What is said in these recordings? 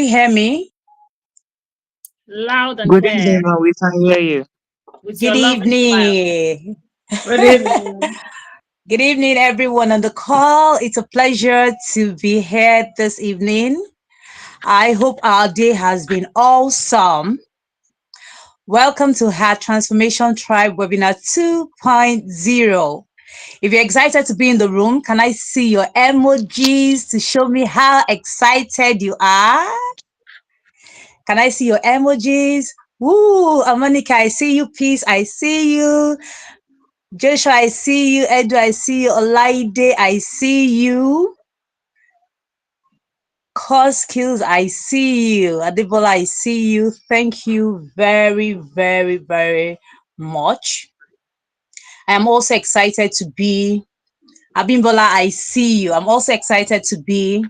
we hear me? Loud and Good evening, clear ma. We can hear you. with Good your lovely smile. evening. Good evening. Good evening, everyone on the call. It's a pleasure to be here this evening. I hope our day has been awesome. Welcome to her Transformation Tribe Webinar 2.0. If you're excited to be in the room, can I see your emojis to show me how excited you are? Can I see your emojis? Woo, Omonike, I see you. Peace, I see you. Joshua, I see you. Edu, I see you. Olaide, I see you. Core skills, I see you. Adebola, I see you. Thank you very, very, very much. I am also excited to be, Abimbola, I see you. I'm also excited to be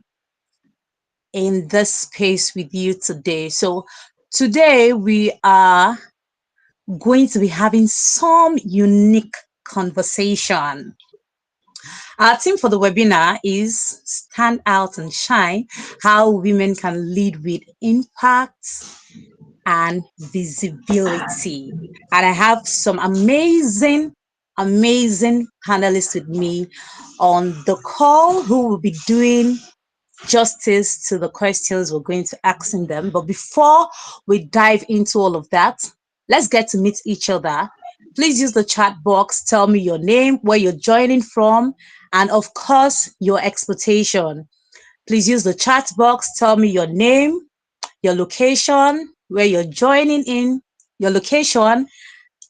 in this space with you today. So today we are going to be having some unique conversation. Our theme for the webinar is Stand Out and Shine, how women can lead with impact and visibility. And I have some amazing panelists with me on the call who will be doing justice to the questions we're going to ask them. But before we dive into all of that, let's get to meet each other. Please use the chat box. Tell me your name, where you're joining from, and of course, your expectation. Please use the chat box. Tell me your name, your location, where you're joining in, your location,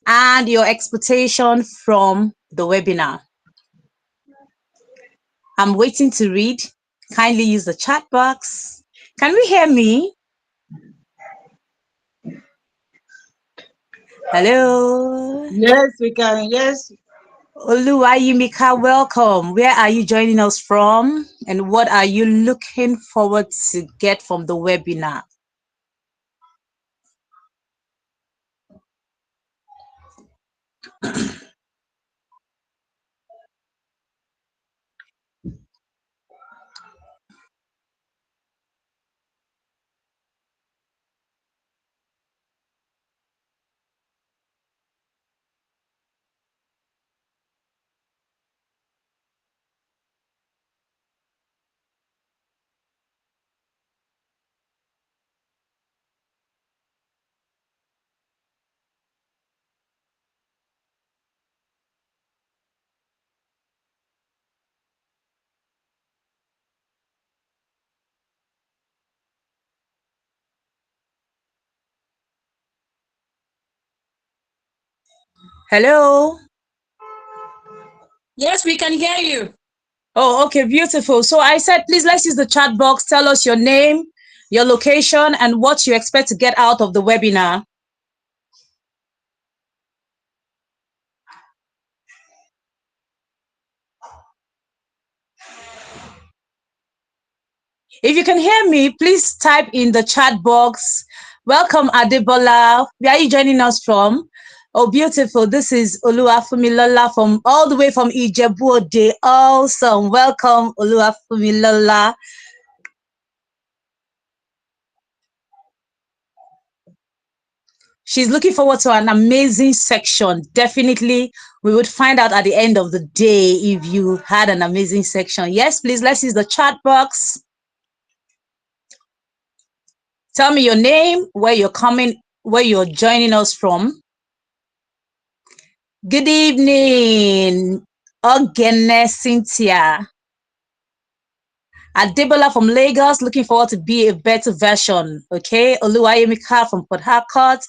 and your expectation from the webinar. I'm waiting to read. Kindly use the chat box. Can we hear me? Hello. Yes, we can. Yes. Oluwayimika, welcome. Where are you joining us from? And what are you looking forward to get from the webinar? Hello. Yes, we can hear you. Oh, okay, beautiful. So I said, please let's use the chat box. Tell us your name, your location, and what you expect to get out of the webinar. If you can hear me, please type in the chat box. Welcome, Adebola. Where are you joining us from? Oh, beautiful. This is Oluwafunmilola from all the way from Ijebu-Ode. Awesome. Welcome, Oluwafunmilola. She's looking forward to an amazing section. Definitely, we would find out at the end of the day if you had an amazing section. Yes, please, let's use the chat box. Tell me your name, where you're joining us from. Good evening, Ogene Cynthia. Adebola from Lagos, looking forward to be a better version. Okay, Oluwayemika from Port Harcourt.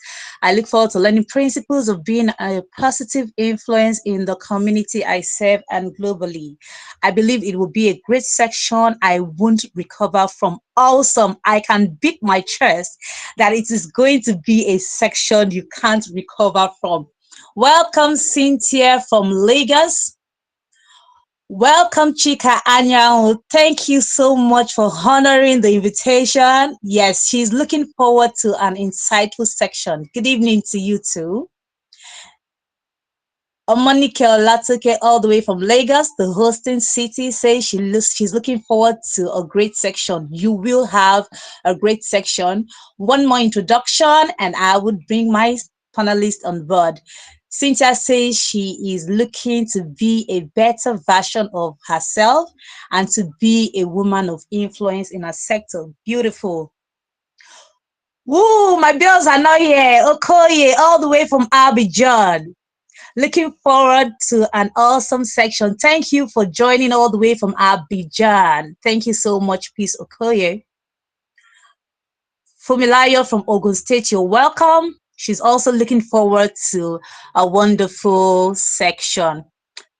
I look forward to learning principles of being a positive influence in the community I serve and globally. I believe it will be a great section I won't recover from. Awesome. I can beat my chest that it is going to be a section you can't recover from. Welcome, Cynthia from Lagos. Welcome, Chika Anya. Thank you so much for honoring the invitation. Yes, she's looking forward to an insightful section. Good evening to you too. Omonike Olatoke, all the way from Lagos, the hosting city, says she's looking forward to a great section. You will have a great section. One more introduction, and I would bring my panelist on board. Cynthia says she is looking to be a better version of herself and to be a woman of influence in her sector. Beautiful. Woo, my bills are not here. Okoye, all the way from Abidjan. Looking forward to an awesome section. Thank you for joining all the way from Abidjan. Thank you so much, Peace Okoye. Fumilayo from Ogun State, you're welcome. She's also looking forward to a wonderful section.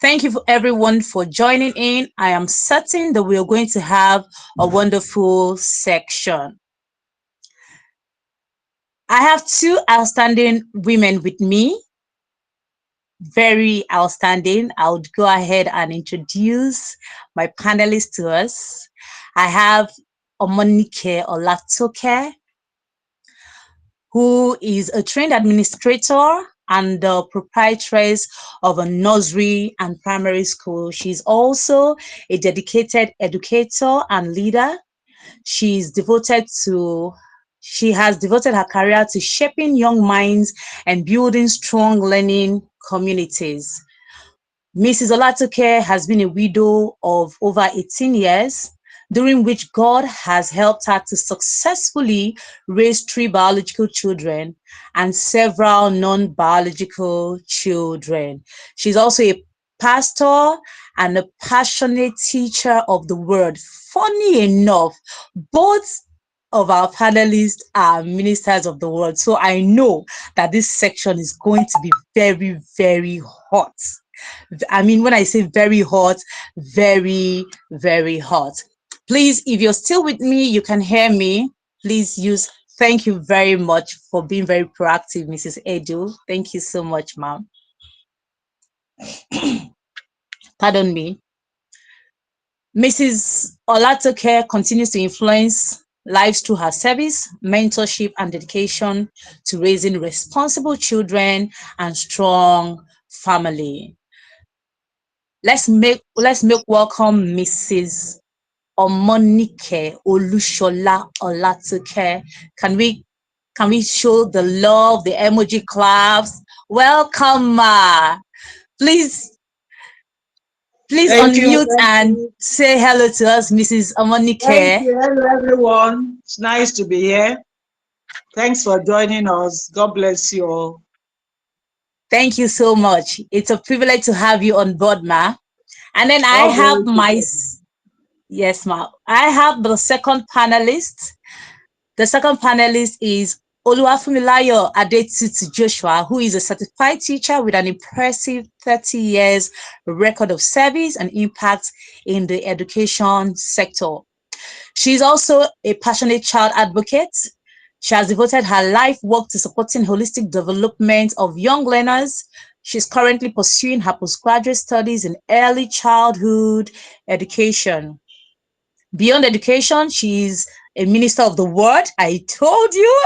Thank you for everyone for joining in. I am certain that we are going to have a wonderful section. I have two outstanding women with me, very outstanding. I would go ahead and introduce my panelists to us. I have Omonike Olatoke, who is a trained administrator and the proprietress of a nursery and primary school. She's also a dedicated educator and leader. She's devoted to she has devoted her career to shaping young minds and building strong learning communities. Mrs. Olatoke has been a widow of over 18 years, during which God has helped her to successfully raise three biological children and several non-biological children. She's also a pastor and a passionate teacher of the word. Funny enough, both of our panelists are ministers of the word. So I know that this section is going to be very, very hot. I mean, when I say very hot, very, very hot. Please, if you're still with me, you can hear me. Please use thank you very much for being very proactive, Mrs. Edu. Thank you so much, ma'am. Pardon me. Mrs. Olatoke continues to influence lives through her service, mentorship, and dedication to raising responsible children and strong family. Let's make welcome Mrs. Omonike Olatoke. Can we show the love, the emoji claps? Welcome, ma. Please Thank you. unmute Thank and you. say hello to us, Mrs. Thank Omonike. you. Hello, everyone. It's nice to be here. Thanks for joining us. God bless you all. Thank you so much. It's a privilege to have you on board, ma. And then I All have glory to my, God. yes, ma. I have the second panelist. The second panelist is Oluwafunmilola Adetutu Joshua, who is a certified teacher with an impressive 30 years record of service and impact in the education sector. She's also a passionate child advocate. She has devoted her life work to supporting holistic development of young learners. She's currently pursuing her postgraduate studies in early childhood education. Beyond education, she's a minister of the word. I told you.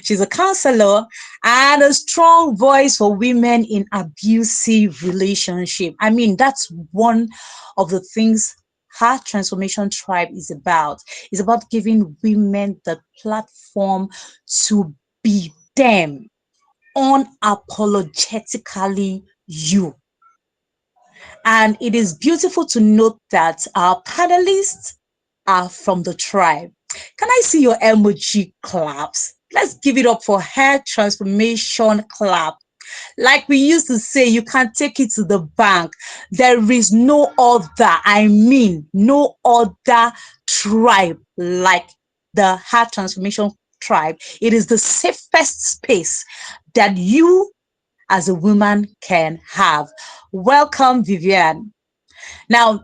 She's a counselor and a strong voice for women in abusive relationship. I mean, that's one of the things her transformation tribe is about. It's about giving women the platform to be them unapologetically you. And it is beautiful to note that our panelists are from the tribe. Can I see your emoji claps? Let's give it up for hair transformation clap. Like we used to say, you can take it to the bank. There is no other, I mean, no other tribe like the hair transformation tribe. It is the safest space that you as a woman can have. Welcome, Vivian. Now,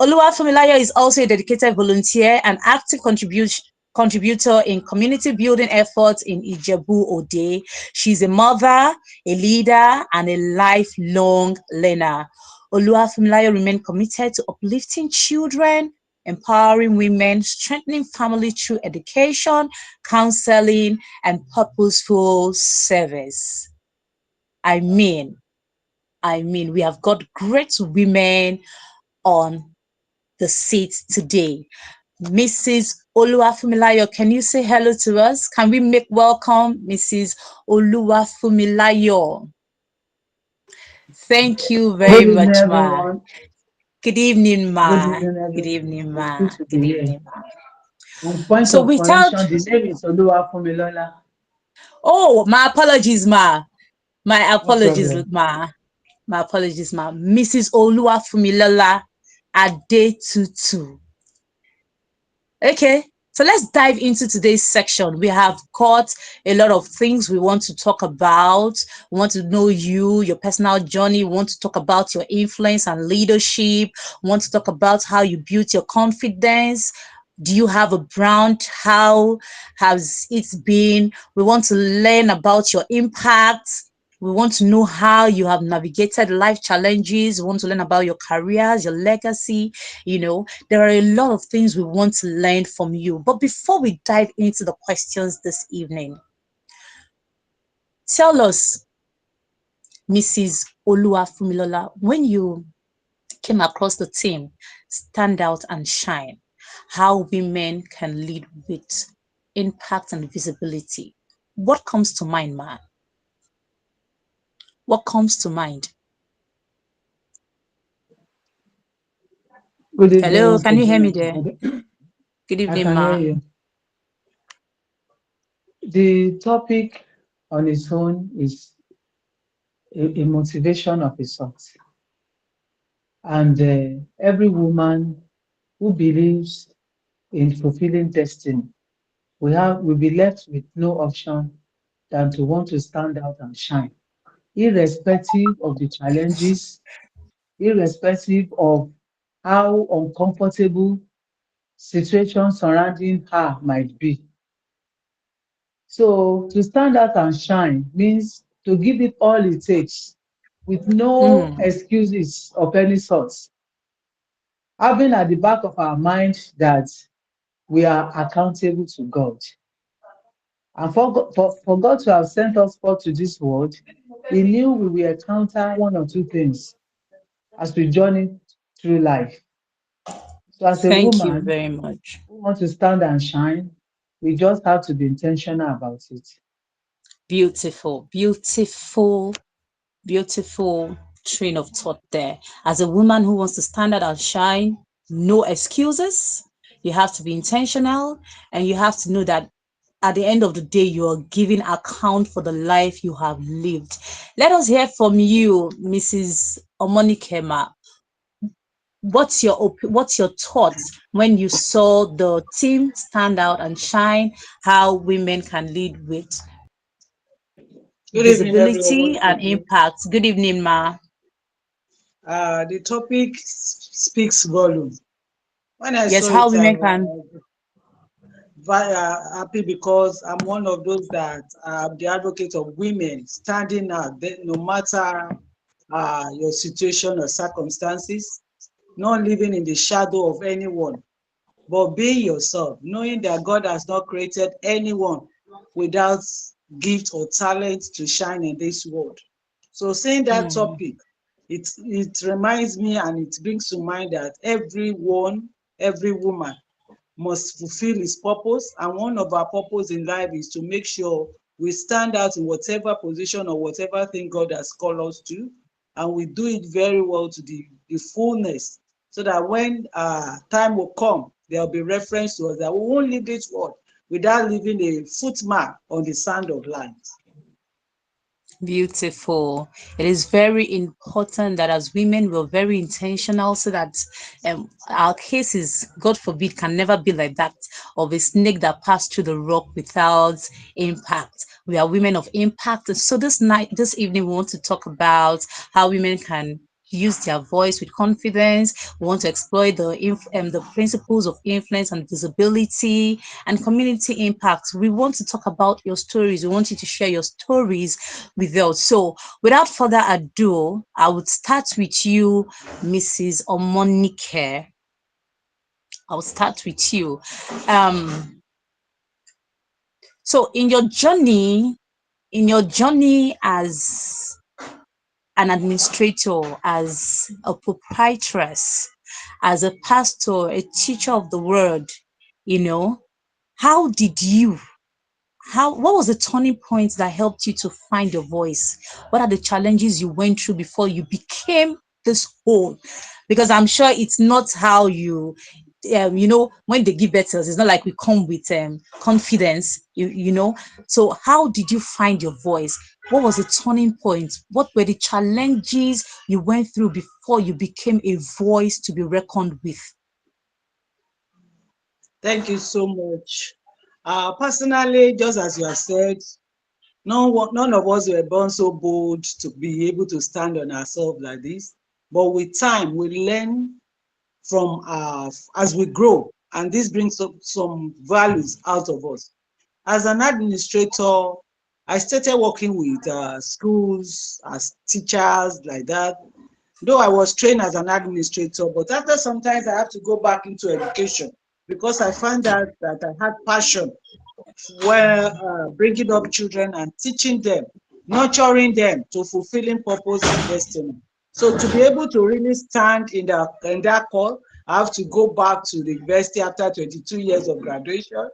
Oluwafunmilola is also a dedicated volunteer and active contributor in community building efforts in Ijebu Ode. She's a mother, a leader, and a lifelong learner. Oluwafunmilola remains committed to uplifting children, empowering women, strengthening family through education, counseling, and purposeful service. I mean, I mean, we have got great women on the seat today. Mrs. Oluwafunmilola, can you say hello to us? Can we make welcome Mrs. Oluwafunmilola? Thank you very Good evening, much, ma. everyone. Good evening, Good ma. evening, Good everyone. evening, It's ma. good to Good be here. evening, ma. On point So of without, correction, the name is Oluwafunmilola. oh, my apologies, ma. My No apologies, problem. ma. My apologies, ma. Mrs. Oluwafunmilola Adetutu. Okay, so let's dive into today's section. We have got a lot of things we want to talk about. We want to know you, your personal journey. We want to talk about your influence and leadership. We want to talk about how you built your confidence. Do you have a brand? How has it been? We want to learn about your impact. We want to know how you have navigated life challenges. We want to learn about your careers, your legacy. There are a lot of things we want to learn from you. But before we dive into the questions this evening, tell us, Mrs. Oluwafunmilola, when you came across the theme, stand out and shine, how women can lead with impact and visibility. What comes to mind, ma? What comes to mind? Good evening Hello, once can you hear again, me there? everybody. Good I evening, can hear ma. you. The topic on its own is a motivation of a sort. And every woman who believes in fulfilling destiny will be left with no option than to want to stand out and shine, irrespective of the challenges, irrespective of how uncomfortable situations surrounding her might be. So to stand out and shine means to give it all it takes with no Mm, excuses of any sort, having at the back of our mind that we are accountable to God. And for God to have sent us forth to this world, He knew we will encounter one or two things as we journey through life. So as a thank you woman very much. who wants to stand and shine, we just have to be intentional about it. Beautiful, beautiful, beautiful train of thought there. As a woman who wants to stand out and shine, no excuses. You have to be intentional and you have to know that at the end of the day, you are giving account for the life you have lived. Let us hear from you, Mrs. Omonike. What's your thoughts when you saw the team stand out and shine? How women can lead with Good evening, everyone, visibility once and again. impact. Good evening, ma. The topic speaks volume. When I Yes, saw how it, I women can. was very happy because I'm one of those that are the advocate of women standing out, no matter your situation or circumstances, not living in the shadow of anyone, but being yourself, knowing that God has not created anyone without gift or talent to shine in this world. So seeing that Mm, topic, it reminds me and it brings to mind that everyone, every woman must fulfill his purpose. And one of our purpose in life is to make sure we stand out in whatever position or whatever thing God has called us to. And we do it very well to the fullness. So that when time will come, there will be reference to us that we won't leave this world without leaving a footmark on the sand of life. beautiful. It is very important that as women we're very intentional so that our cases, God forbid, can never be like that of a snake that passed through the rock without impact. We are women of impact. So this evening, we want to talk about how women can use their voice with confidence. We want to explore the principles of influence and visibility and community impact. We want to talk about your stories. We want you to share your stories with us. So, without further ado, I would start with you, Mrs. Omonike. I'll start with you. Um, so in your journey as an administrator, as a proprietress, as a pastor, a teacher of the word, you know, how did you what was the turning point that helped you to find your voice? What are the challenges you went through before you became this whole? Because I'm sure it's not how when they give birth to us, it's not like we come with confidence, so how did you find your voice? What was the turning point? What were the challenges you went through before you became a voice to be reckoned with? Thank you so much. Personally, just as you have said, none of us were born so bold to be able to stand on ourselves like this. But with time, we learn from as we grow, and this brings up some values out of us. As an administrator, I started working with schools as teachers like that. Though I was trained as an administrator, but after sometimes I have to go back into education because I found out that I had passion where bringing up children and teaching them, nurturing them to fulfilling purpose and destiny. So to be able to really stand in that call, I have to go back to the university after 22 years of graduation.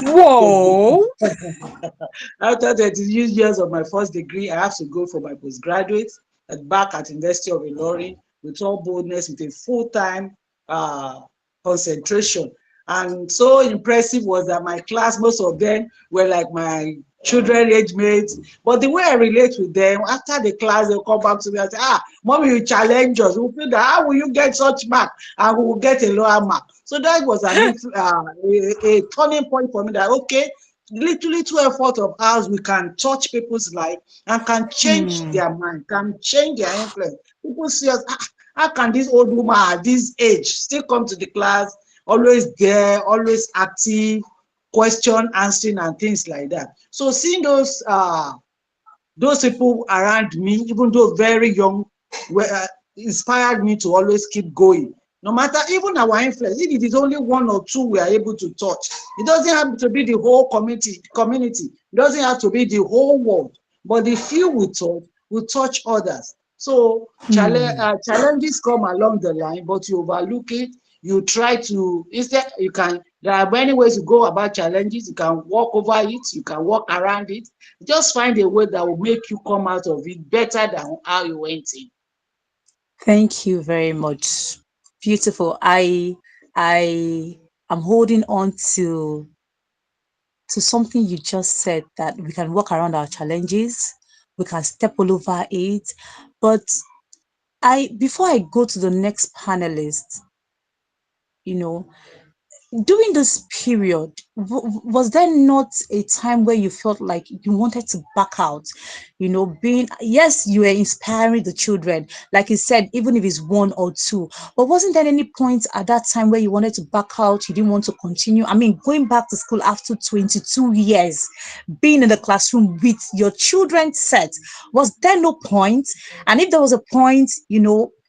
Whoa. After 30 years of my first degree, I have to go for my postgraduate back at University of Ilorin with all boldness, with a full-time uh, concentration. And so impressive was that my class, most of them were like my children age mates. But the way I relate with them, after the class, they'll come back to me and say, mommy, you challenge us. We feel that how will you get such mark? And we will get a lower mark. So that was a turning point for me that, okay, little effort of ours, we can touch people's life and can change Hmm. their mind, can change their influence. People see us, how can this old woman at this age still come to the class, always there, always active, question answering and things like that. So seeing those people around me, even though very young, were inspired me to always keep going. No matter even our influence, if it is only one or two we are able to touch, it doesn't have to be the whole community. It doesn't have to be the whole world. But the few we touch will touch others. So Hmm. challenges come along the line, but you overlook it. You try to instead there are many ways to go about challenges. You can walk over it, you can walk around it. Just find a way that will make you come out of it better than how you went in. Thank you very much. Beautiful. I am holding on to something you just said, that we can walk around our challenges, we can step all over it. But I before I go to the next panelist, you know, during this period, was there not a time where you felt like you wanted to back out? Being, yes, you were inspiring the children, like you said, even if it's one or two, but wasn't there any point at that time where you wanted to back out? You didn't want to continue? I mean, going back to school after 22 years, being in the classroom with your children set, was there no point? And if there was a point,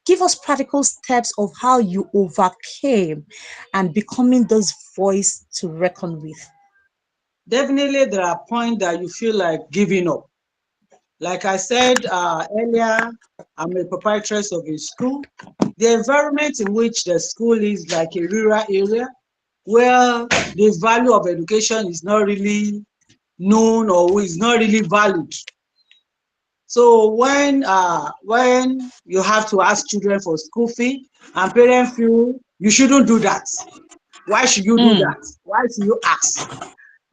give us practical steps of how you overcame and becoming this voice to reckon with. Definitely, there are points that you feel like giving up. Like I said earlier, I'm a proprietress of a school. The environment in which the school is like a rural area where the value of education is not really known or is not really valued. So when you have to ask children for school fee and parents feel you shouldn't do that. Why should you do Mm. that? Why should you ask?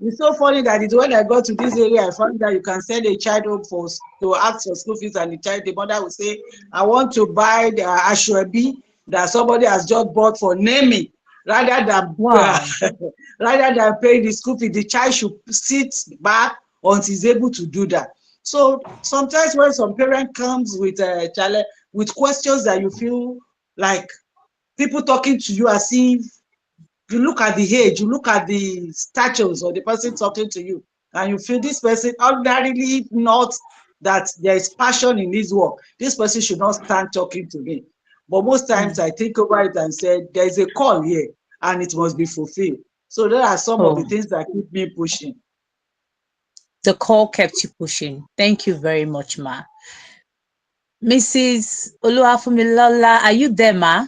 It's so funny that it's when I got to this area, I found that you can send a child home to ask for school fees, and the mother will say, I want to buy the ashwabi that somebody has just bought for naming, rather than Wow. rather than paying the school fee. The child should sit back until he's able to do that. So sometimes when some parent comes with a challenge, with questions that you feel like people talking to you as if you look at the age, you look at the status of the person talking to you, and you feel this person ordinarily not that there is passion in his work. This person should not stand talking to me. But most times Mm. I think over it and say, there is a call here and it must be fulfilled. So there are some of the Oh, things that keep me pushing. the call kept you pushing. Thank you very much, Ma. Mrs. Oluwafunmilola, are you there, ma?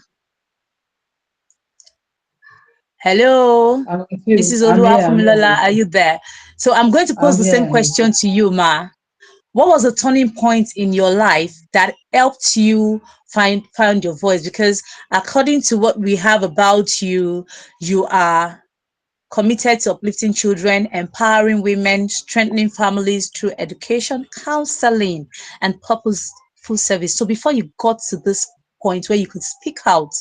Hello, I'm with you. Mrs. I'm here. I'm here. I'm Oluwafunmilola, are here. you there? So I'm going to pose I'm the here. same I'm with question you. to you, ma. What was a turning point in your life that helped you find your voice? Because according to what we have about you, you are committed to uplifting children, empowering women, strengthening families through education, counseling, and purposeful service. So before you got to this point where you could speak out,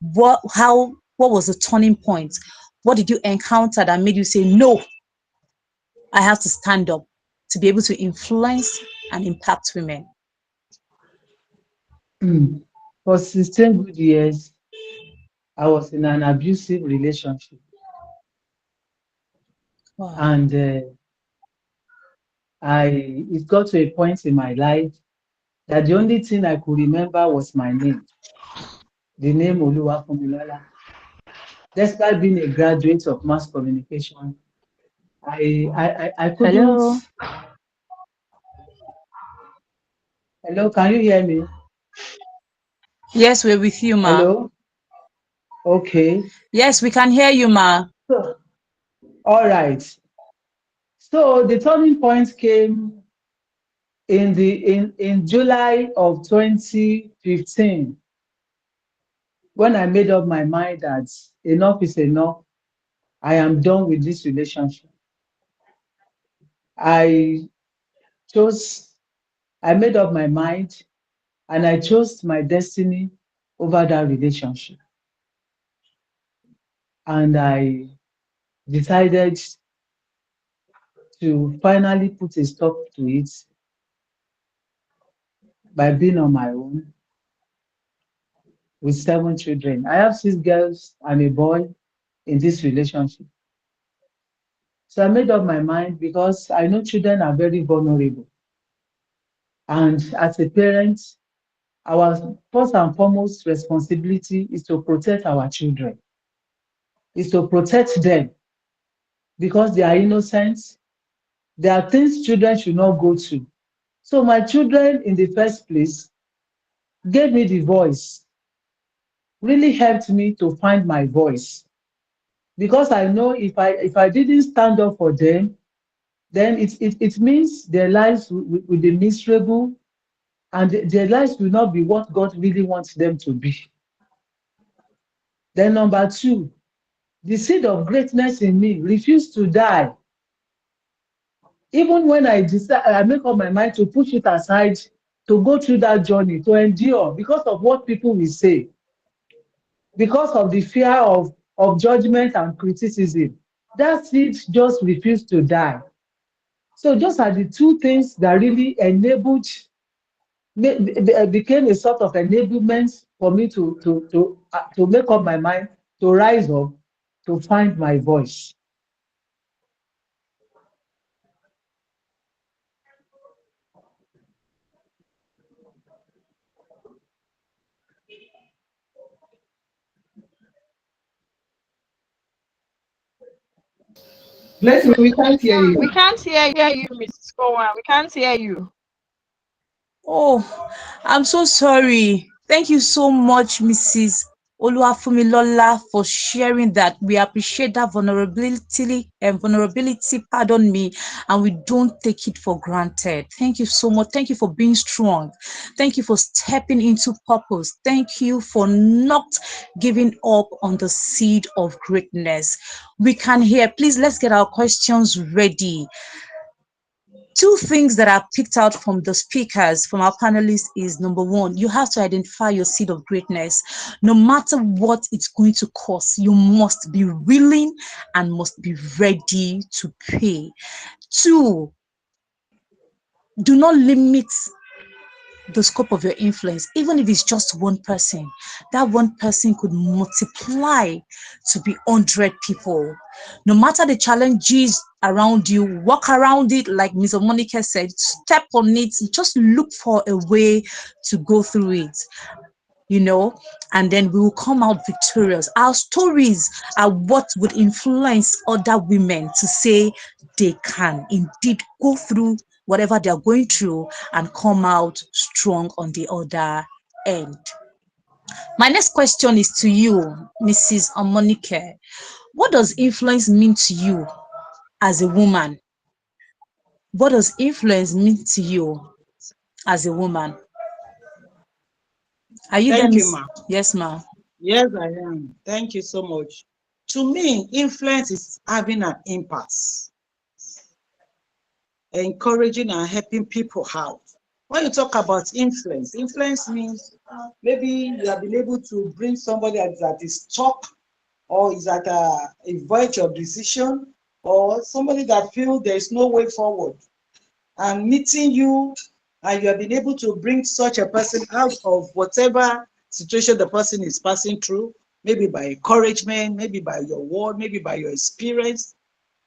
what was the turning point? What did you encounter that made you say, no, I have to stand up to be able to influence and impact women? For 16 good years, I was in an abusive relationship, Wow. and it got to a point in my life that the only thing I could remember was my name, the name Oluwafunmilola. Despite being a graduate of mass communication, I couldn't. Hello. Hello, can you hear me? Yes, we're with you, ma. Hello? Okay. Yes, we can hear you, ma. So, all right. So the turning point came in July of 2015 when I made up my mind that enough is enough. I am done with this relationship. I chose, I made up my mind and I chose my destiny over that relationship. And I decided to finally put a stop to it by being on my own with 7 children. I have 6 girls and a boy in this relationship. So I made up my mind because I know children are very vulnerable. And as a parent, our first and foremost responsibility is to protect our children, is to protect them because they are innocent. There are things children should not go to. So my children in the first place gave me the voice, really helped me to find my voice. Because I know if I didn't stand up for them, then it means their lives will be miserable and their lives will not be what God really wants them to be. Then number two, the seed of greatness in me refused to die. Even when I decide, I make up my mind to push it aside, to go through that journey, to endure because of what people will say, because of the fear of judgment and criticism. That seed just refused to die. So those are the two things that really enabled, became a sort of enablement for me to make up my mind, to rise up, to find my voice. Blessing, we can't hear We you. can't hear you, Mrs. Cowan. We can't hear you. Oh, I'm so sorry. Thank you so much, Mrs. Oluwafunmilola, for sharing that. We appreciate that vulnerability, pardon me, and we don't take it for granted. Thank you so much. Thank you for being strong. Thank you for stepping into purpose. Thank you for not giving up on the seed of greatness. We can hear. Please, let's get our questions ready. Two things that are picked out from the speakers, from our panelists, is number one, you have to identify your seed of greatness. No matter what it's going to cost, you must be willing and must be ready to pay. Two, do not limit the scope of your influence. Even if it's just one person, that one person could multiply to be 100 people. No matter the challenges around you, walk around it, like Ms. Omonike said, step on it, just look for a way to go through it. you know, and then we will come out victorious. Our stories are what would influence other women to say they can indeed go through whatever they're going through and come out strong on the other end. My next question is to you, Mrs. Omonike. What does influence mean to you as a woman? What does influence mean to you as a woman? Are you there, Thank you, Miss? ma. Yes, ma'am. Yes, I am. Thank you so much. To me, influence is having an impact, encouraging and helping people out. When you talk about influence, influence means maybe you have been able to bring somebody that is stuck or is at a verge of decision, or somebody that feels there is no way forward, and meeting you, and you have been able to bring such a person out of whatever situation the person is passing through, maybe by encouragement, maybe by your word, maybe by your experience.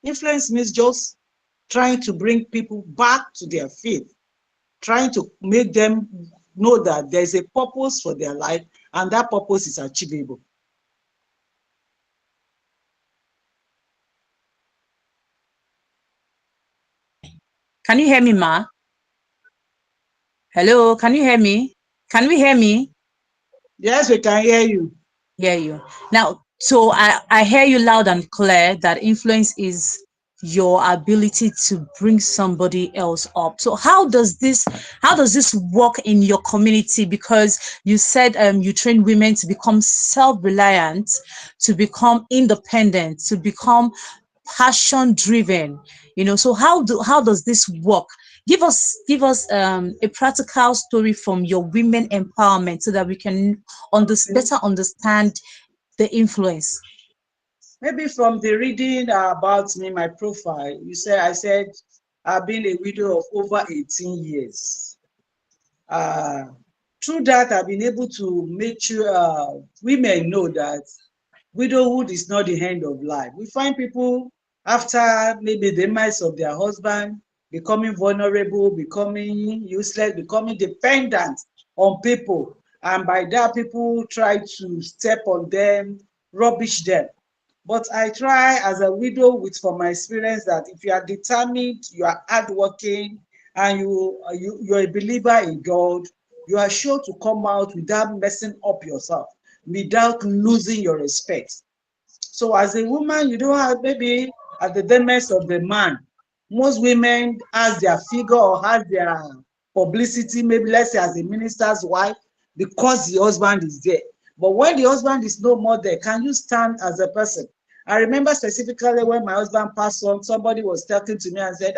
Influence means just trying to bring people back to their faith, trying to make them know that there's a purpose for their life and that purpose is achievable. Can you hear me, ma? Hello, can you hear me? Can we hear me? Yes, we can hear you. Hear you. Now, so I hear you loud and clear that influence is your ability to bring somebody else up. So how does this work in your community? Because you said you train women to become self-reliant, to become independent, to become passion driven, so how does this work? Give us a practical story from your women empowerment so that we can better understand the influence. Maybe from the reading about me, my profile, I said I've been a widow of over 18 years. Uh, Through that, I've been able to make sure women know that widowhood is not the end of life. We find people after maybe the demise of their husband becoming vulnerable, becoming useless, becoming dependent on people. And by that, people try to step on them, rubbish them. But I try as a widow with from my experience that if you are determined, you are hardworking, and you're a believer in God, you are sure to come out without messing up yourself, without losing your respect. So as a woman, you don't have maybe at the demise of the man. Most women has their figure or has their publicity, maybe let's say as a minister's wife, because the husband is there. But when the husband is no more there, can you stand as a person? I remember specifically when my husband passed on, somebody was talking to me and said,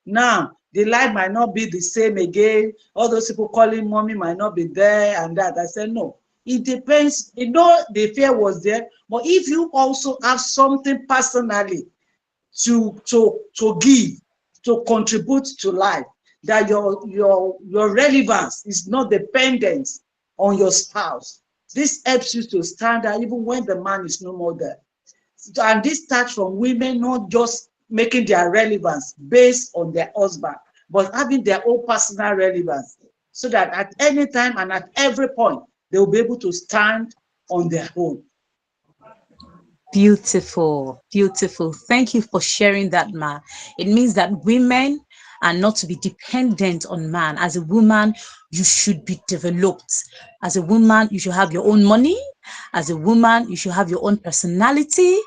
now the life might not be the same again. All those people calling mommy might not be there and that. I said, no, it depends. The fear was there, but if you also have something personally to give, to contribute to life, that your relevance is not dependent on your spouse. This helps you to stand out even when the man is no more there. And this starts from women not just making their relevance based on their husband, but having their own personal relevance, so that at any time and at every point they will be able to stand on their own. Beautiful, beautiful. Thank you for sharing that, ma. It means that women are not to be dependent on man. As a woman, you should be developed. As a woman, you should have your own money. As a woman, you should have your own personality.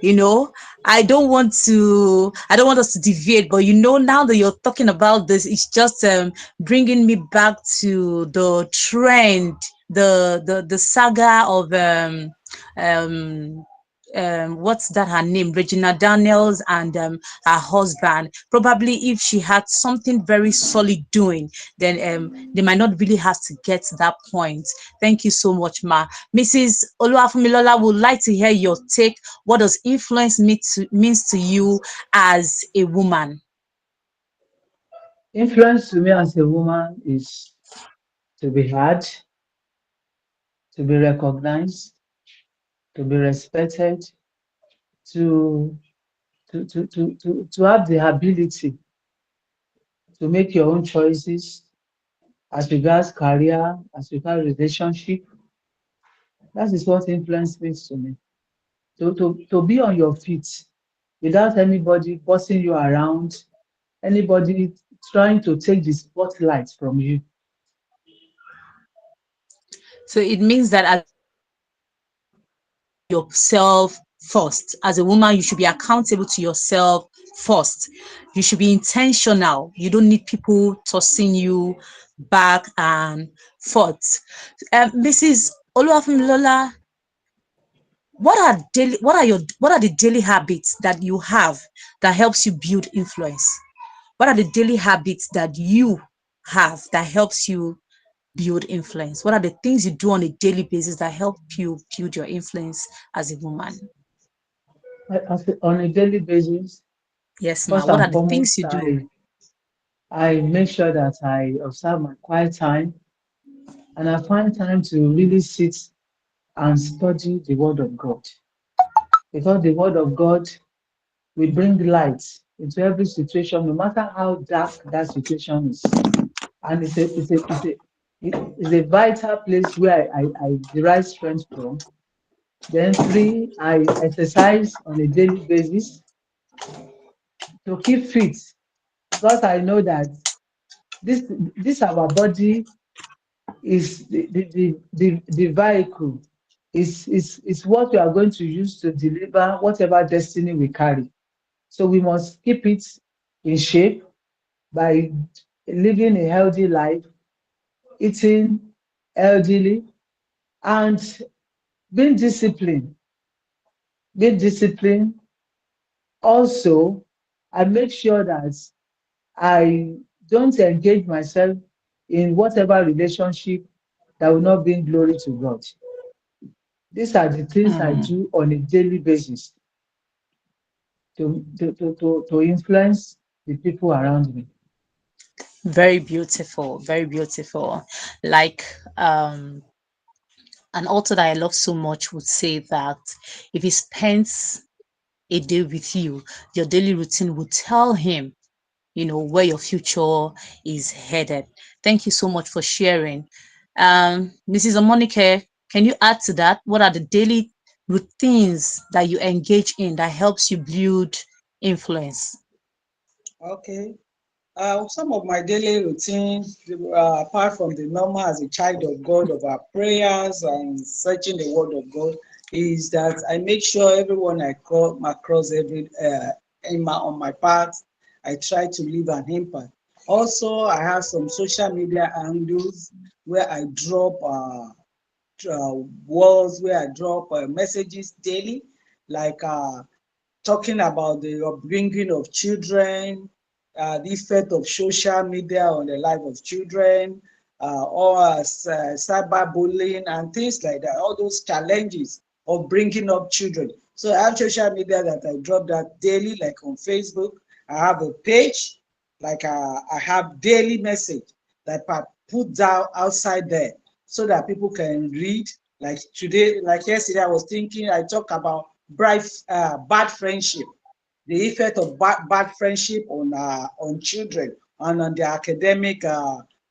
You know, I don't want us to deviate, but now that you're talking about this, it's just bringing me back to the trend, the saga of um what's that her name, Regina Daniels, and her husband. Probably if she had something very solid doing, then they might not really have to get to that point. Thank you so much, ma. Mrs. Oluwafunmilola would like to hear your take. What does influence means to you as a woman? Influence to me as a woman is to be heard, to be recognized, to be respected, to to have the ability to make your own choices as regards career, as regards relationship, That is what influence means to me. To be on your feet without anybody bossing you around, anybody trying to take the spotlight from you. So it means that as yourself first. As a woman, you should be accountable to yourself first. You should be intentional. You don't need people tossing you back and forth. Mrs. Oluwafunmilola, what are the daily habits that you have that helps you build influence? What are the daily habits that you have that helps you build influence? What are the things you do on a daily basis that help you build your influence as a woman? On a daily basis, Yes, ma. first What are and the things foremost, you do? I make sure that I observe my quiet time and I find time to really sit and study the Word of God. Because the Word of God will bring light into every situation, no matter how dark that situation is. And it's a vital place where I derive strength from. Then three, I exercise on a daily basis to keep fit because I know that this this our body is the vehicle is what we are going to use to deliver whatever destiny we carry. So we must keep it in shape by living a healthy life, eating healthily, and being disciplined. Being disciplined. Also, I make sure that I don't engage myself in whatever relationship that will not bring glory to God. These are the things I Mm, do on a daily basis to influence the people around me. very beautiful, very beautiful. Like an author that I love so much would say that if he spends a day with you, your daily routine will tell him, where your future is headed. Thank you so much for sharing. Mrs. Omonike, can you add to that? What are the daily routines that you engage in that helps you build influence? Okay. Some of my daily routines, apart from the normal as a child of God of our prayers and searching the Word of God, is that I make sure everyone I come across on my path, I try to leave an impact. Also, I have some social media handles where I drop walls, where I drop messages daily, like talking about the upbringing of children, the effect of social media on the life of children, or cyberbullying and things like that, all those challenges of bringing up children. So I have social media that I drop that daily, like on Facebook. I have a page, like I have daily message that I put down outside there so that people can read. Like today, like yesterday, I was thinking, I talk about bad friendship, the effect of bad friendship on children and on their academic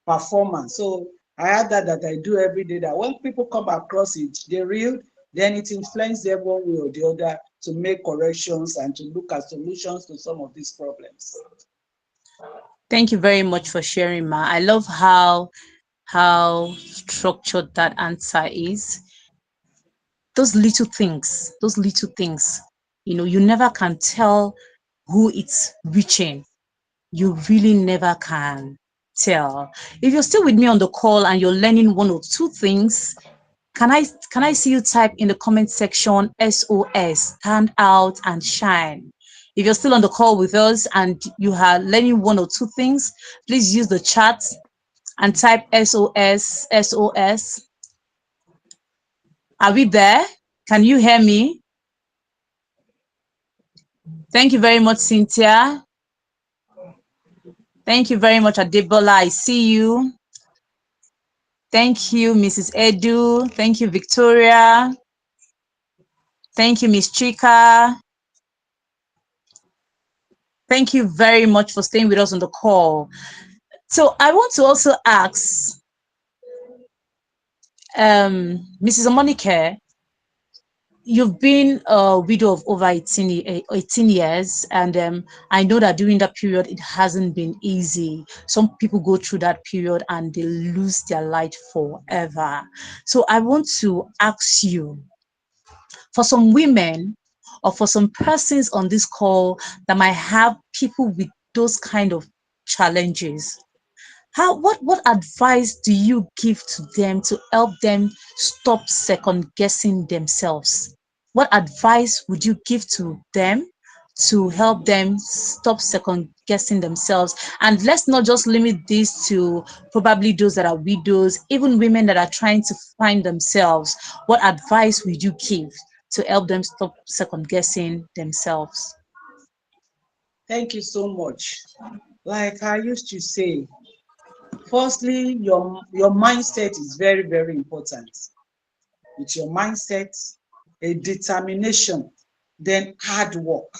performance. So I have that I do every day. That when people come across it, they read, then it influences them one way or the other to make corrections and to look at solutions to some of these problems. Thank you very much for sharing, Ma. I love how structured that answer is. Those little things, you never can tell who it's reaching. You really never can tell. If you're still with me on the call and you're learning one or two things, can I see you type in the comment section SOS, stand out and shine. If you're still on the call with us and you are learning one or two things, please use the chat and type SOS, SOS. Are we there? Can you hear me? Thank you very much, Cynthia. Thank you very much, Adebola. I see you. Thank you, Mrs. Edu. Thank you, Victoria. Thank you, Miss Chika. Thank you very much for staying with us on the call. So I want to also ask, Mrs. Omonike, you've been a widow of over 18 years, and I know that during that period it hasn't been easy. Some people go through that period and they lose their light forever. So I want to ask you, for some women or for some persons on this call that might have people with those kind of challenges, what advice do you give to them to help them stop second guessing themselves? What advice would you give to them to help them stop second guessing themselves? And let's not just limit this to probably those that are widows, even women that are trying to find themselves. What advice would you give to help them stop second guessing themselves? Thank you so much. Like I used to say, firstly, your mindset is very, very important. With your mindset, a determination, then hard work.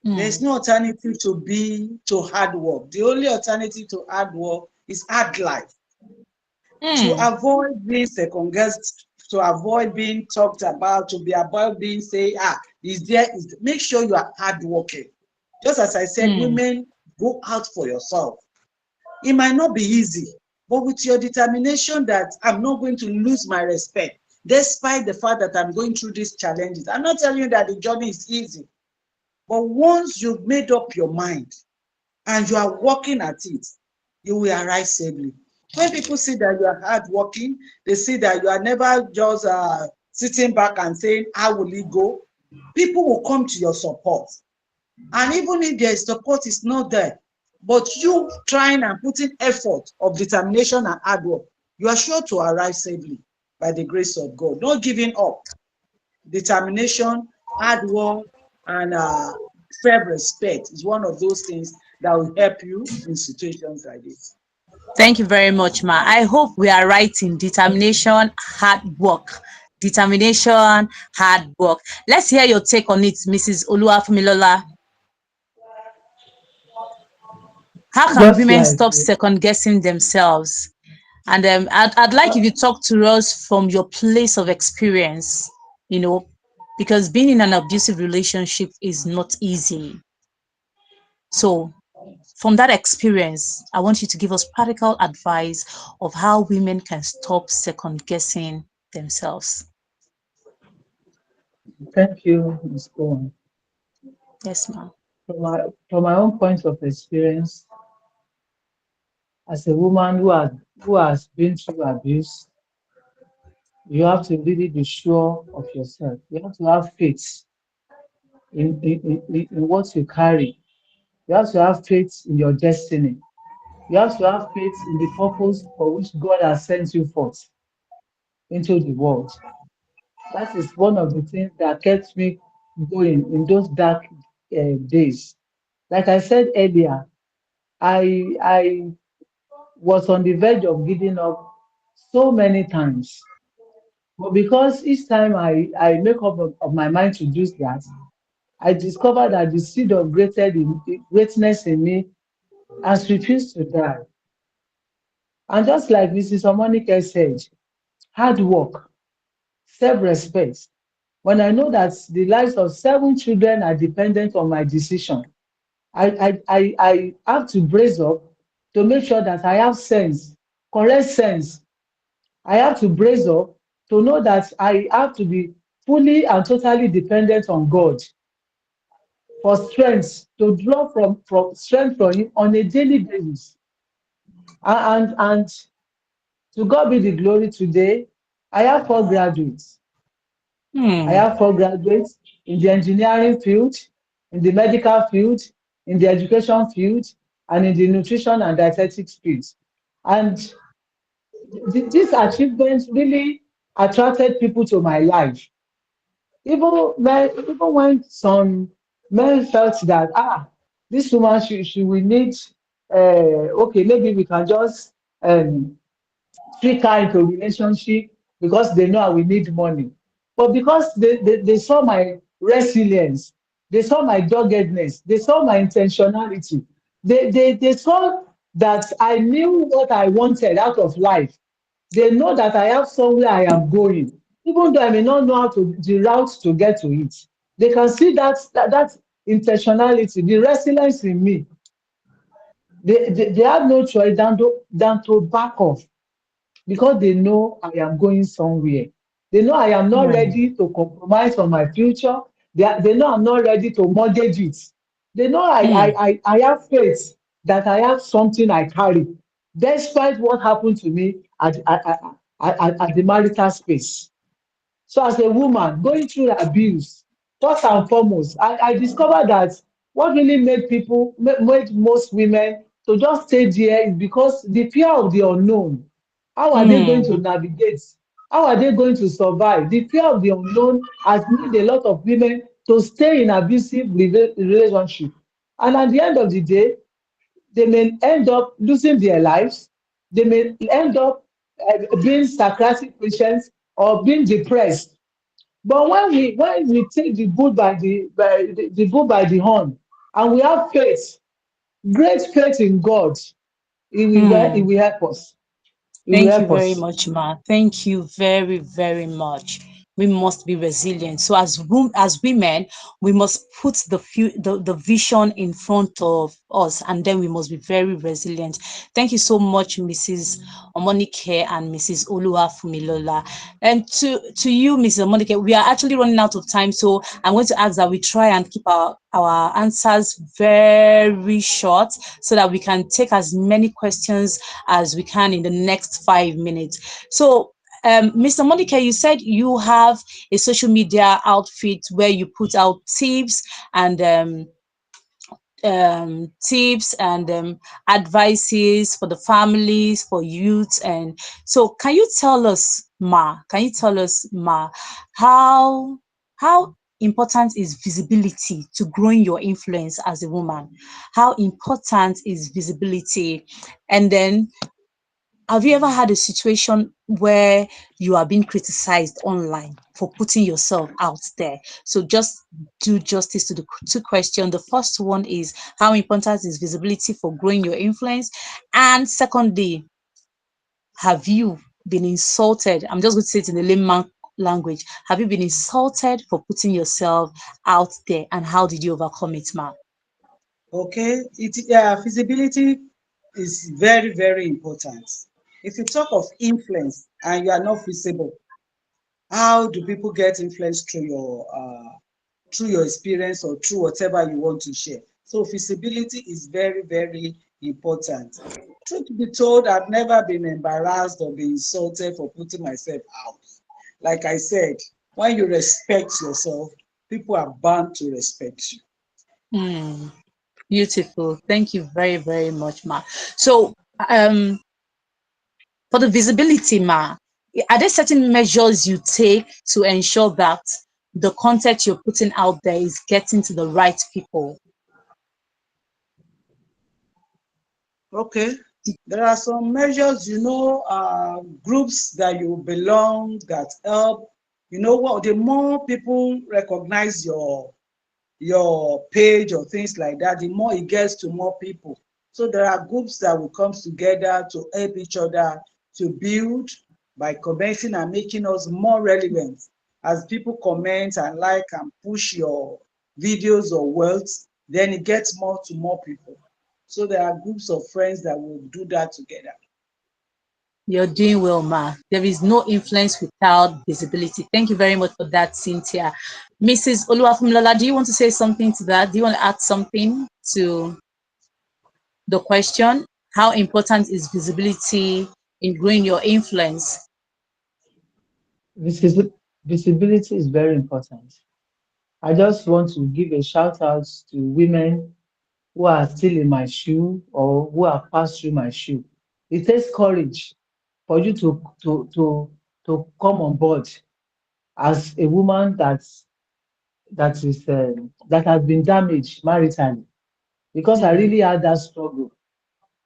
There's Mm, no alternative to hard work. The only alternative to hard work is hard life. To mm, avoid being second guessed, to avoid being talked about, to be about being say, make sure you are hardworking. Just as I said, mm. women, go out for yourself. It might not be easy, but with your determination that I'm not going to lose my respect, despite the fact that I'm going through these challenges. I'm not telling you that the journey is easy, but once you've made up your mind and you are working at it, you will arrive safely. When people see that you are hardworking, they see that you are never just sitting back and saying, how will it go? People will come to your support. And even if their support is not there, but you trying and putting effort of determination and hard work, you are sure to arrive safely by the grace of God. Not giving up. Determination, hard work, and self-respect is one of those things that will help you in situations like this. Thank you very much, Ma. I hope we are right in determination, hard work. Determination, hard work. Let's hear your take on it, Mrs. Oluwafunmilola. How can Just women like stop second guessing themselves? And I'd like if you talk to us from your place of experience, you know, because being in an abusive relationship is not easy. So, from that experience, I want you to give us practical advice of how women can stop second guessing themselves. thank you, Ms. Cowan. Yes, ma'am. From my own point of experience, as a woman who has been through abuse, you have to really be sure of yourself. You have to have faith in what you carry. You have to have faith in your destiny. You have to have faith in the purpose for which God has sent you forth into the world. That is one of the things that kept me going in those dark days. Like I said earlier, I was on the verge of giving up so many times. But because each time I make up of my mind to do that, I discovered that the seed of greatness in me has refused to die. And just like Mrs. Omonike said, hard work, self-respect. When I know that the lives of 7 children are dependent on my decision, I have to brace up to make sure that I have sense, correct sense. I have to brace up to know that I have to be fully and totally dependent on God for strength, to draw from strength from Him on a daily basis. And to God be the glory today. I have 4 graduates. I Hmm. have 4 graduates in the engineering field, in the medical field, in the education field, and in the nutrition and dietetics field. And these achievements really attracted people to my life. Even when some men felt that this woman she will need okay, maybe we can just um trick her into relationship because they know I will need money. But because they saw my resilience, they saw my doggedness, they saw my intentionality, they saw that I knew what I wanted out of life. They know that I have somewhere I am going, even though I may not know how to the route to get to it. They can see that intentionality, the resilience in me. They have no choice than to back off because they know I am going somewhere. They know I am not Mm, ready to compromise on my future. They know I'm not ready to mortgage it. They know mm, I have faith that I have something I carry, despite what happened to me at the marital space. So as a woman going through abuse, first and foremost, I discovered that what really made most women to just stay there is because the fear of the unknown. How are they going to mm, navigate? How are they going to survive? The fear of the unknown has made a lot of women to stay in abusive relationship. And at the end of the day, they may end up losing their lives. They may end up being psychiatric patients or being depressed. But when we take the bull by the bull by the horn, and we have faith, great faith in God, He mm. will help us. He will Thank you help very us. much, Ma. Thank you very, very much. We must be resilient. So as women, we must put the vision in front of us, and then we must be very resilient. Thank you so much, Mrs. Omonike and Mrs. Oluwafunmilola. And to you, Mrs. Omonike, we are actually running out of time, so I'm going to ask that we try and keep our answers very short so that we can take as many questions as we can in the next 5 minutes. So, Mr. Monica, you said you have a social media outfit where you put out and tips and advices for the families, for youth. And so, can you tell us, Ma? Can you tell us, Ma, how how important is visibility to growing your influence as a woman? How important is visibility? And then have you ever had a situation where you are being criticized online for putting yourself out there? So just do justice to the two questions. The first one is how important is visibility for growing your influence? And secondly, have you been insulted? I'm just going to say it in the layman language. Have you been insulted for putting yourself out there? And how did you overcome it, ma? Okay, feasibility is very, very important. If you talk of influence and you are not visible, how do people get influence through your experience or through whatever you want to share? So feasibility is very, very important. Truth be told, I've never been embarrassed or been insulted for putting myself out. Like I said, when you respect yourself, people are bound to respect you. Hmm, beautiful. Thank you very, very much, ma. So, um, for the visibility, ma, are there certain measures you take to ensure that the content you're putting out there is getting to the right people? Okay. There are some measures, groups that you belong that help. You know what? The more people recognize your page or things like that, the more it gets to more people. So there are groups that will come together to help each other to build by commenting and making us more relevant. As people comment and like and push your videos or words, then it gets more to more people. So there are groups of friends that will do that together. You're doing well, ma. There is no influence without visibility. Thank you very much for that, Cynthia. Mrs. Oluwafunmilola, do you want to say something to that? Do you want to add something to the question? How important is visibility in growing your influence? Visi- Visibility is very important. I just want to give a shout out to women who are still in my shoe or who have passed through my shoe. It takes courage for you to come on board as a woman that has been damaged maritally, because I Hmm, really had that struggle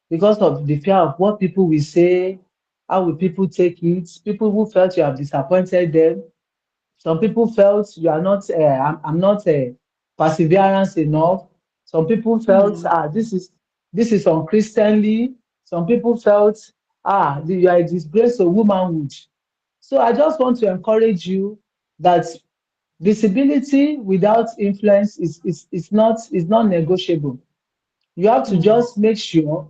because of the fear of what people will say, how will people take it, people who felt you have disappointed them. Some people felt you are not, I'm not perseverance enough. Some people felt, hmm, this is unchristianly. Some people felt You are a disgrace to womanhood. So I just want to encourage you that visibility without influence is not negotiable. You have to Mm. just make sure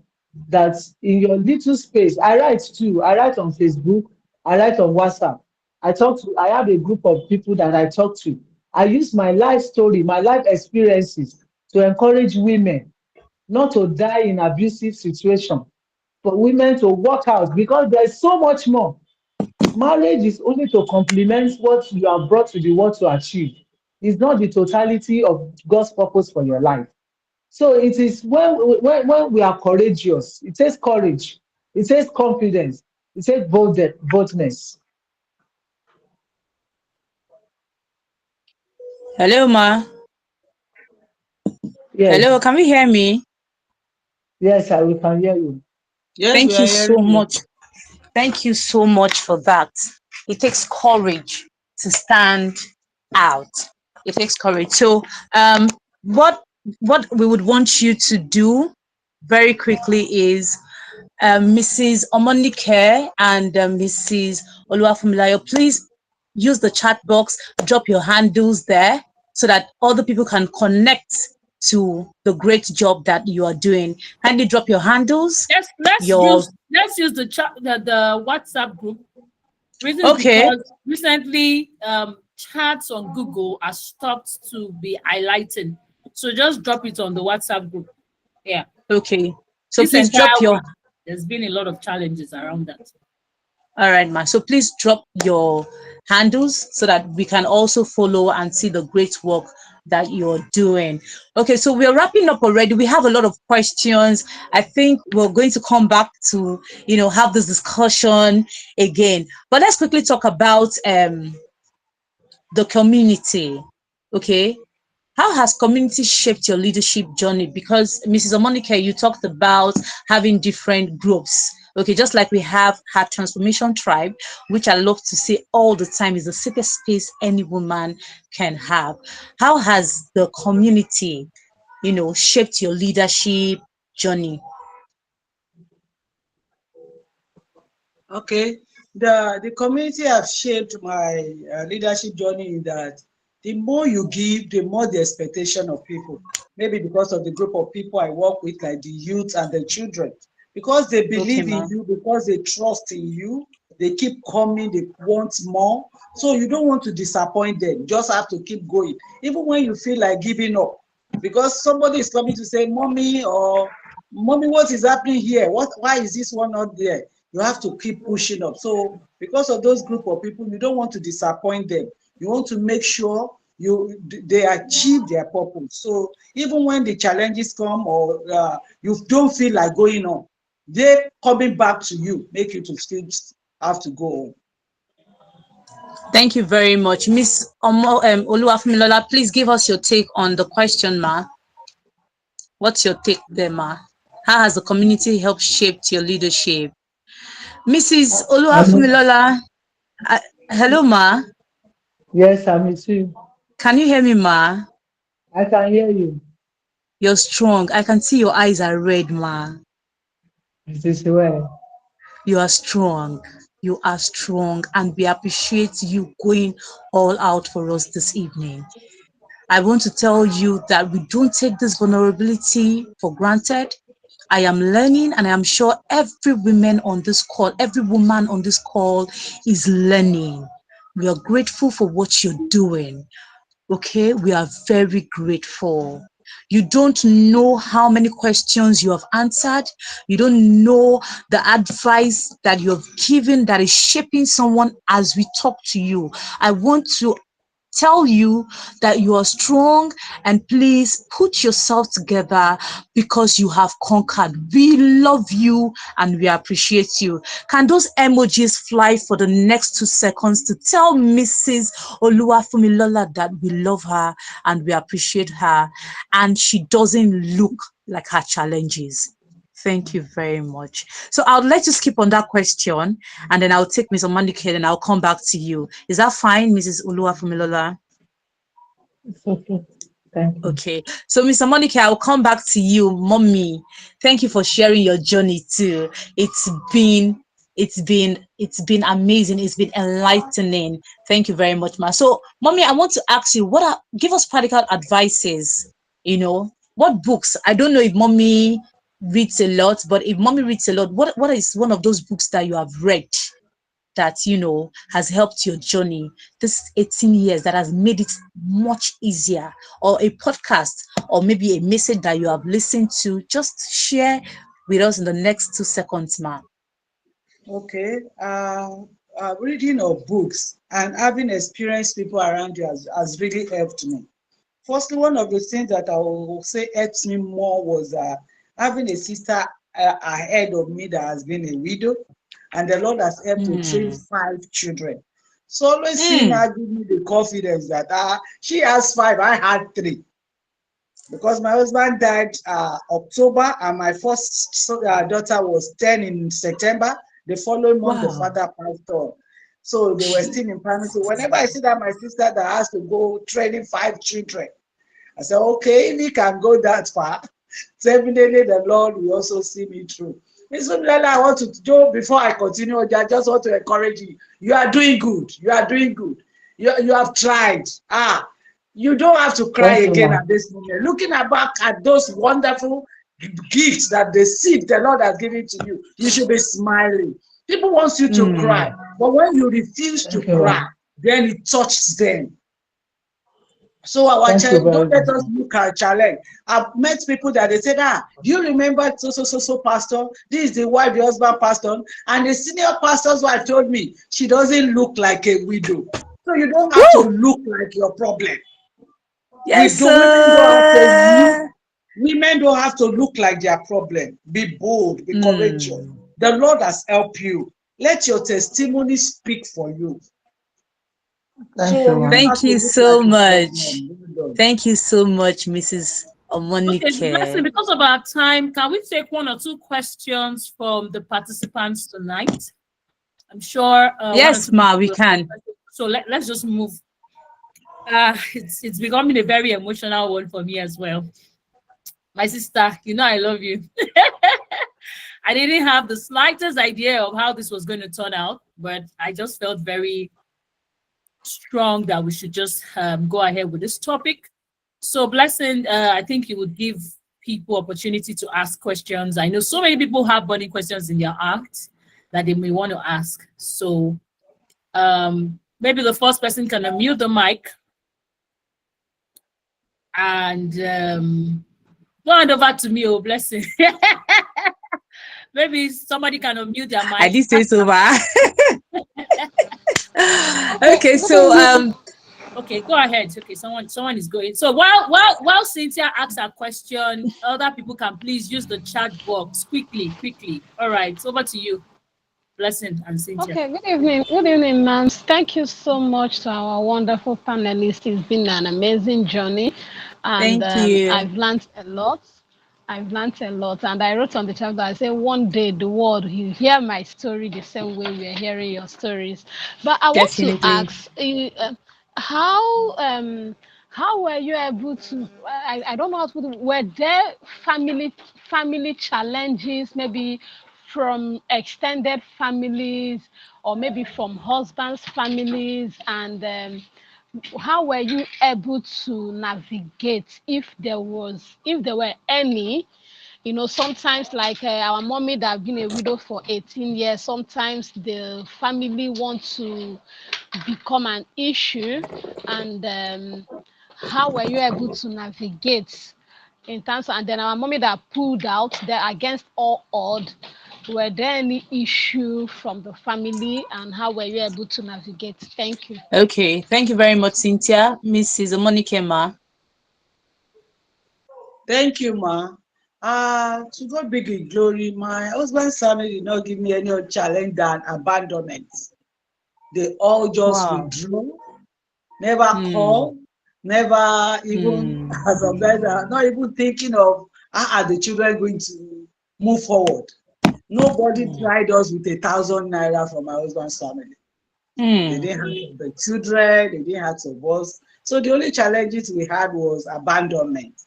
that in your little space, I write too, I write on Facebook, I write on WhatsApp. I have a group of people that I talk to. I use my life story, my life experiences to encourage women not to die in abusive situation, for women to work out because there's so much more. Marriage is only to complement what you are brought to the world to achieve. It's not the totality of God's purpose for your life. So it is when we are courageous, it takes courage, it takes confidence, it takes boldness. Hello, ma. Yes, Hello, can we hear me? yes, we can hear you. Yes, we Thank you are so hearing you. much. Thank you so much for that. It takes courage to stand out. It takes courage. So, what what we would want you to do very quickly is Mrs. Omonike and Mrs. Oluwafunmilola, please use the chat box, drop your handles there so that other people can connect to the great job that you are doing. Kindly drop your handles, your Let's use the WhatsApp group. Reason is okay, because recently chats on Google are stopped to be highlighting. So just drop it on the WhatsApp group. Yeah. okay. So This please entire drop your week there's been a lot of challenges around that. all right, ma. So please drop your handles so that we can also follow and see the great work that you're doing. Okay, so we're wrapping up already. We have a lot of questions. I think we're going to come back to, have this discussion again. But let's quickly talk about the community. Okay, how has community shaped your leadership journey? Because Mrs. Omonike, you talked about having different groups. Okay, just like we have had Transformation Tribe, which I love to say all the time is the safest space any woman can have. How has the community, shaped your leadership journey? Okay. The community have shaped my leadership journey in that the more you give, the more the expectation of people. Maybe because of the group of people I work with, like the youth and the children, because they Okay, believe in ma. you, because they trust in you, they keep coming, they want more. So you don't want to disappoint them. You just have to keep going, even when you feel like giving up, because somebody is coming to say, "Mommy," or "Mommy, what is happening here? Why is this one not there?" You have to keep pushing up. So because of those group of people, you don't want to disappoint them. You want to make sure they achieve their purpose. So even when the challenges come, or you don't feel like going on, they coming back to you, make you to still have to go on. Thank you very much. Miss Oluwafunmilola, please give us your take on the question, ma. What's your take there, ma? How has the community helped shape your leadership? Mrs. I'm, Oluwafunmilola, uh, hello, ma. yes, I'm with you. Can you hear me, ma? I can hear you. You're strong. I can see your eyes are red, ma. It is well. You are strong. You are strong, and we appreciate you going all out for us this evening. I want to tell you that we don't take this vulnerability for granted. I am learning, and I am sure every woman on this call, every woman on this call is learning. We are grateful for what you're doing. Okay, we are very grateful. You don't know how many questions you have answered. You don't know the advice that you have given that is shaping someone as we talk to you. I want to tell you that you are strong, and please put yourself together because you have conquered. We love you and we appreciate you. Can those emojis fly for the next 2 seconds to tell Mrs. Oluwafunmilola that we love her and we appreciate her, and she doesn't look like her challenges? Thank you very much. So I'll let you skip on that question, and then I'll take Ms. Omonike and I'll come back to you. Is that fine, Mrs. Oluwafunmilola? It's okay. Thank you. Okay. So, Mr. Monica, I'll come back to you, mommy. Thank you for sharing your journey too. It's been it's been amazing. It's been enlightening. Thank you very much, ma. So, mommy, I want to ask you, give us practical advices. What books? I don't know if mommy reads a lot, but if mommy reads a lot, what is one of those books that you have read that has helped your journey this 18 years, that has made it much easier, or a podcast, or maybe a message that you have listened to? Just share with us in the next 2 seconds, ma. Okay. Reading of books and having experienced people around you has really helped me. Firstly, one of the things that I will say helped me more was having a sister ahead of me that has been a widow, and the Lord has helped to train Hmm. 5 children. So always seeing Hmm. her give me the confidence that she has 5, I had 3. Because my husband died October, and my first daughter was 10 in September. The following month, the Wow. father passed on. So they were still in primary. So whenever I see that my sister that has to go training 5 children, I said, okay, if he can go that far, definitely the Lord will also see me through. It's something that I want to do before I continue. I just want to encourage you. You are doing good. You are doing good. You have tried. You don't have to cry Thank you, again ma. at this moment. Looking back at those wonderful gifts that the seed the Lord has given to you, you should be smiling. People want you to Hmm. cry, but when you refuse to Thank you, cry, ma. then it touches them. So our Thank you child, very don't let much, us ma. look at challenge. I've met people that they said, do you remember so pastor? This is the wife the husband passed on. And the senior pastor's wife told me she doesn't look like a widow. So you don't have to Woo! look like your problem. Yes, Women don't have to look, sir. women don't have to look like their problem. Be bold, be courageous. Hmm. The Lord has helped you. Let your testimony speak for you. Thank you, So you ma. don't have Thank to you look like so your much. problem. Well done. Thank you so much, Mrs. Okay, Blessing, Omonike. because of our time, can we take one or two questions from the participants tonight? I'm sure one or Yes, two ma, people we will have can. questions. So let's just move. It's becoming a very emotional one for me as well. My sister, I love you. I didn't have the slightest idea of how this was going to turn out, but I just felt very strong that we should just go ahead with this topic. So, Blessing, I think you would give people opportunity to ask questions. I know so many people have burning questions in their heart that they may want to ask. So, maybe the first person can unmute the mic and go hand over to me. Oh, Blessing. Maybe somebody can unmute their I mic. did say so, ma. Okay, Okay, good so evening. Okay, go ahead. Okay, someone is going. So while Cynthia asks a question, other people can please use the chat box quickly. All right, over to you, Blessing and Cynthia. Okay, good evening. Good evening, ma'am. Thank you so much to our wonderful panelists. It's been an amazing journey, and thank you. I've learned a lot. I've learned a lot, and I wrote on the chapter. I said, one day the world will hear my story the same way we are hearing your stories. But I want to Definitely. ask, how how were you able to? I don't know how to put it. Were there family challenges, maybe from extended families, or maybe from husbands' families, and how were you able to navigate if there were any? Sometimes like our mommy that have been a widow for 18 years, sometimes the family want to become an issue, and how were you able to navigate in terms of, and then our mommy that pulled out there against all odds, were there any issue from the family, and how were you able to navigate? Thank you. Okay, thank you very much, Cynthia. Mrs. Omonike, ma. Thank you, ma. To God be the glory. My husband's family did not give me any other challenge than abandonment. They all just Wow. withdrew, never Hmm. called, never even, Hmm. as of that, not even thinking of how are the children going to move forward. Nobody tried us with 1,000 naira from my husband's family. They Hmm. didn't have of the children, they didn't have of us. So the only challenges we had was abandonment.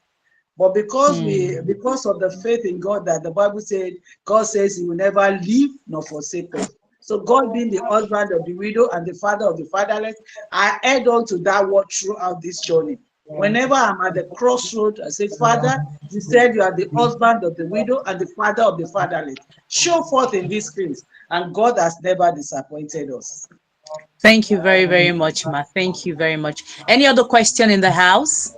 But Hmm. because of the faith in God that the Bible said, God says He will never leave nor forsake us. So God being the husband of the widow and the father of the fatherless, I add on to that word throughout this journey. Whenever I'm at the crossroad, I say, Father, you said you are the husband of the widow and the father of the fatherless. Show forth in this place. And God has never disappointed us. Thank you very, very much, ma. Thank you very much. Any other question in the house?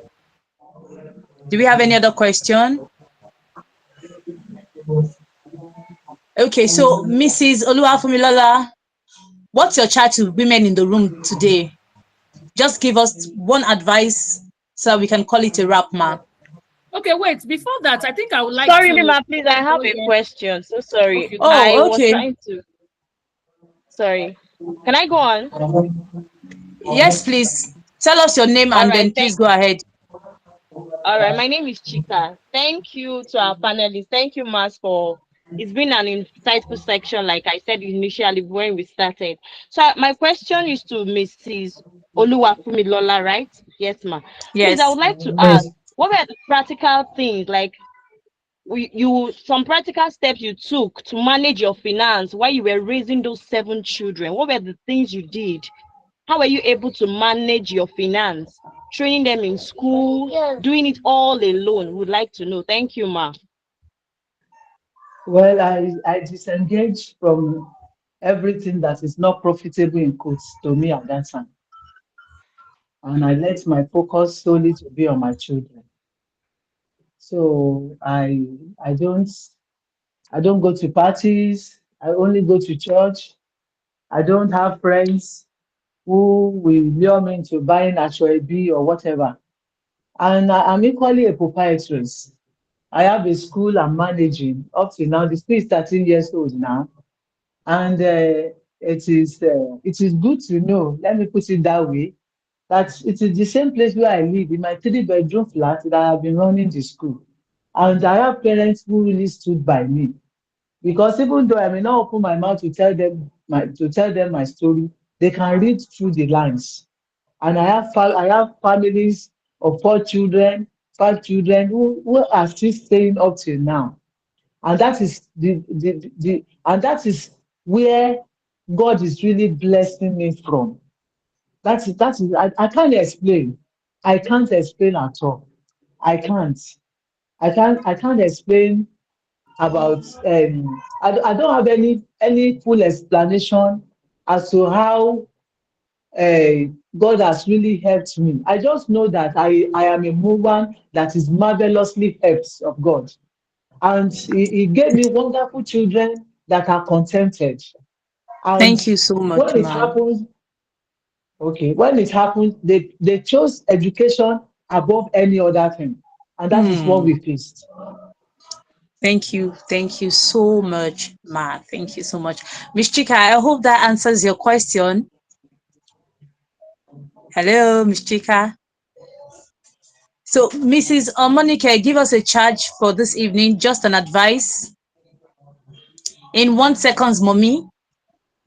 Do we have any other question? Okay, so Mrs. Oluwafunmilola, what's your charge to women in the room today? Just give us one advice so we can call it a wrap, ma. Okay, wait. Before that, I think I would like Sorry, to. Mima, please, I have Oh, a yeah. question. So sorry. Okay, go. I Oh, was okay. trying to. Sorry. Can I go on? Yes, please. Tell us your name All and right. then please go ahead. All right. My name is Chika. Thank you to our panelists. Thank you, Mas, for it's been an insightful section, like I said initially when we started. So my question is to Mrs. Oluwafunmilola, right? Yes, ma. Please, I Yes. would like to Yes. ask, what were the practical things like you some practical steps you took to manage your finance while you were raising those 7 children? What were the things you did? How were you able to manage your finance, training them in school, doing it all alone? Would like to know. Thank you, ma. Well, I disengaged from everything that is not profitable in quotes to me at that time. And I let my focus solely to be on my children. So I don't go to parties. I only go to church. I don't have friends who will lure me into buying Ashwebi or whatever. And I'm equally a proprietress. I have a school I'm managing up to now. The school is 13 years old now. And it is good to know, let me put it that way, that it is the same place where I live in my 3 bedroom flat that I've been running the school. And I have parents who really stood by me. Because even though I may not open my mouth to tell them my story, they can read through the lines. And I have families of 4 children, 5 children who are still staying up till now. And that is where God is really blessing me from. I can't explain. I can't explain at all. I can't. I can't explain about I don't have any full explanation as to how uh, God has really helped me. I just know that I am a woman that is marvelously helped of God. And he gave me wonderful children that are contented. And Thank you so much, when it ma. happens, okay, when it happens, they chose education above any other thing. And that is what Hmm. we faced. Thank you. Thank you so much, ma. Thank you so much. Miss Chika, I hope that answers your question. Hello, Miss Chika. So, Mrs. Omonike, give us a charge for this evening, just an advice. In 1 second, mommy.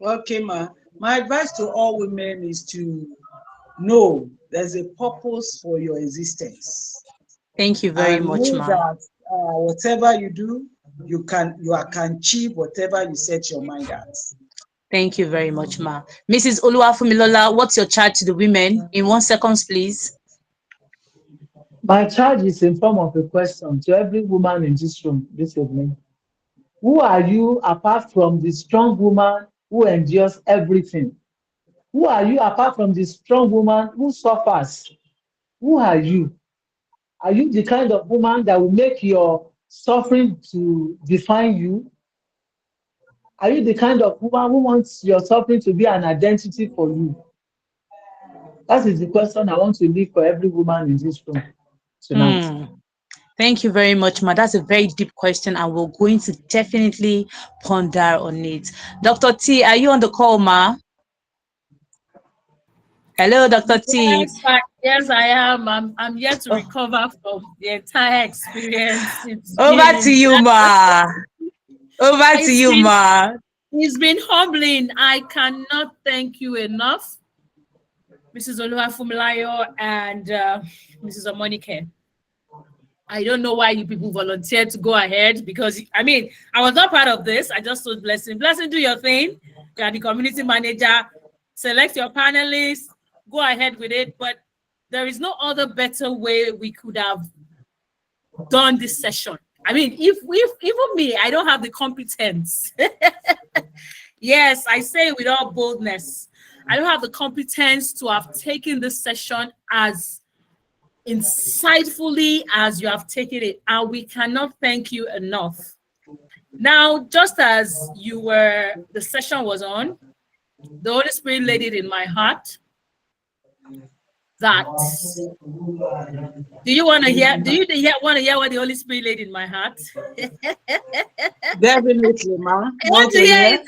Okay, ma. My advice to all women is to know there's a purpose for your existence. Thank you very And much, know ma. that whatever you do, you can achieve whatever you set your mind at. Thank you very much, ma. Mrs. Oluwafunmilola, what's your charge to the women? In 1 second, please. My charge is in form of a question to every woman in this room this evening. Who are you apart from the strong woman who endures everything? Who are you apart from the strong woman who suffers? Who are you? Are you the kind of woman that will make your suffering to define you? Are you the kind of woman who wants your suffering to be an identity for you? That is the question I want to leave for every woman in this room tonight. Hmm. Thank you very much, ma. That's a very deep question, and we're going to definitely ponder on it. Dr. T, are you on the call, ma? Hello, Dr. T. Yes, I am. I'm yet to Oh, recover from the entire experience. over to you, ma. Over to It's you, been ma. it's been humbling. I cannot thank you enough, Mrs. Oluwafunmilola and Mrs. Omonike. I don't know why you people volunteered to go ahead because I mean I was not part of this. I just told Blessing, Blessing, do your thing. You are the community manager. Select your panelists. Go ahead with it. But there is no other better way we could have done this session. I mean, if even me, I don't have the competence. Yes, I say with all boldness, I don't have the competence to have taken this session as insightfully as you have taken it, and we cannot thank you enough. Now, just as the session was on, the Holy Spirit laid it in my heart that, do you want to hear what the Holy Spirit laid in my heart? Definitely, ma. Want to hear it?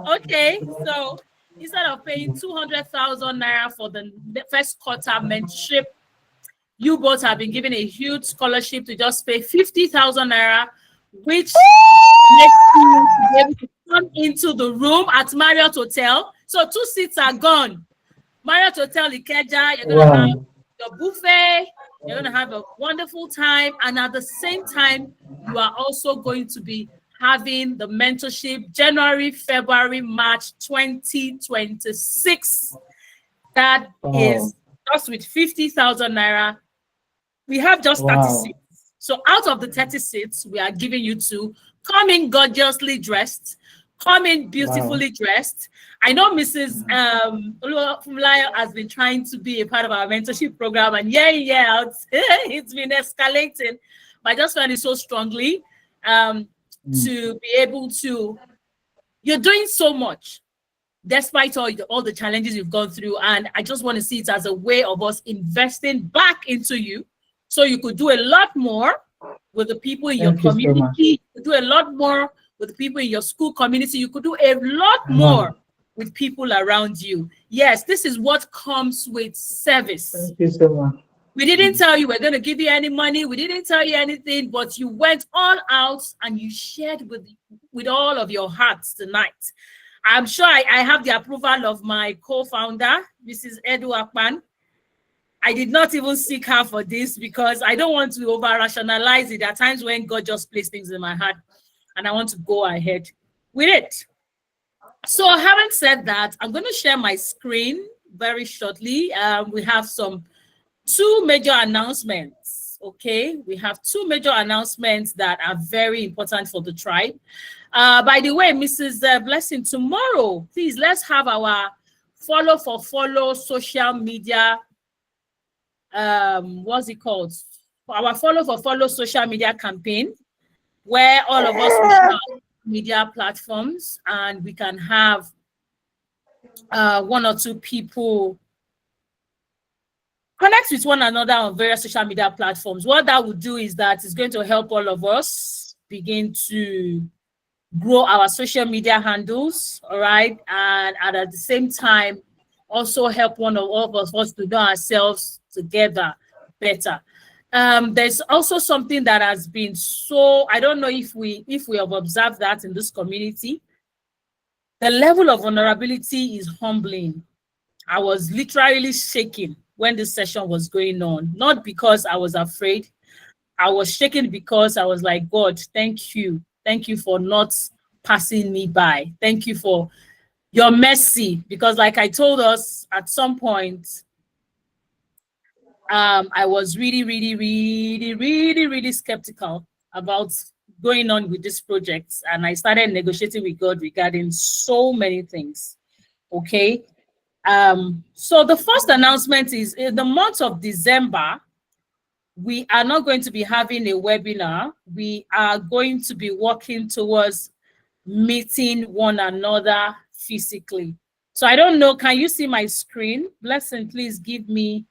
Okay, so instead of paying 200,000 naira for the first quarter mentorship, you both have been given a huge scholarship to just pay 50,000 naira, which makes you be able to come into the room at Marriott Hotel. So 2 seats are gone. Marriott Hotel Ikeja, you're going to have your buffet, you're going to have a wonderful time, and at the same time, you are also going to be having the mentorship January, February, March 2026. That is just with 50,000 naira. We have just 30 seats. So out of the 30 seats, we are giving you 2. Come in gorgeously dressed. Come in beautifully dressed. I know Mrs. Oluwafunmilola has been trying to be a part of our mentorship program, and it's been escalating. But I just find it so strongly to be able to. You're doing so much, despite all the challenges you've gone through, and I just want to see it as a way of us investing back into you, so you could do a lot more with the people in your community. You could do a lot more with the people in your school community. You could do a lot more with people around you. Yes, this is what comes with service. Thank you so much. We didn't tell you we're going to give you any money. We didn't tell you anything, but you went all out and you shared with all of your hearts tonight. I'm sure I have the approval of my co-founder, Mrs. Edu Akpan. I did not even seek her for this because I don't want to over-rationalize it. There are times when God just placed things in my heart and I want to go ahead with it. So having said that, I'm going to share my screen very shortly. We have 2 major announcements, okay? We have 2 major announcements that are very important for the tribe. By the way, Mrs. Blessing, tomorrow, please, let's have our follow social media, what's it called? Our follow social media campaign, where all of us will have media platforms and we can have 1 or 2 people connect with one another on various social media platforms. What that would do is that it's going to help all of us begin to grow our social media handles, all right? And at the same time, also help one of us to know ourselves together better. There's also something that has been I don't know if we have observed that in this community. The level of vulnerability is humbling. I was literally shaking when this session was going on, not because I was afraid. I was shaking because I was like, God, thank you. Thank you for not passing me by. Thank you for your mercy. Because like I told us at some point, I was really skeptical about going on with this project. And I started negotiating with God regarding so many things. Okay. So the first announcement is in the month of December, we are not going to be having a webinar. We are going to be working towards meeting one another physically. So I don't know, can you see my screen? Blessing, please give me.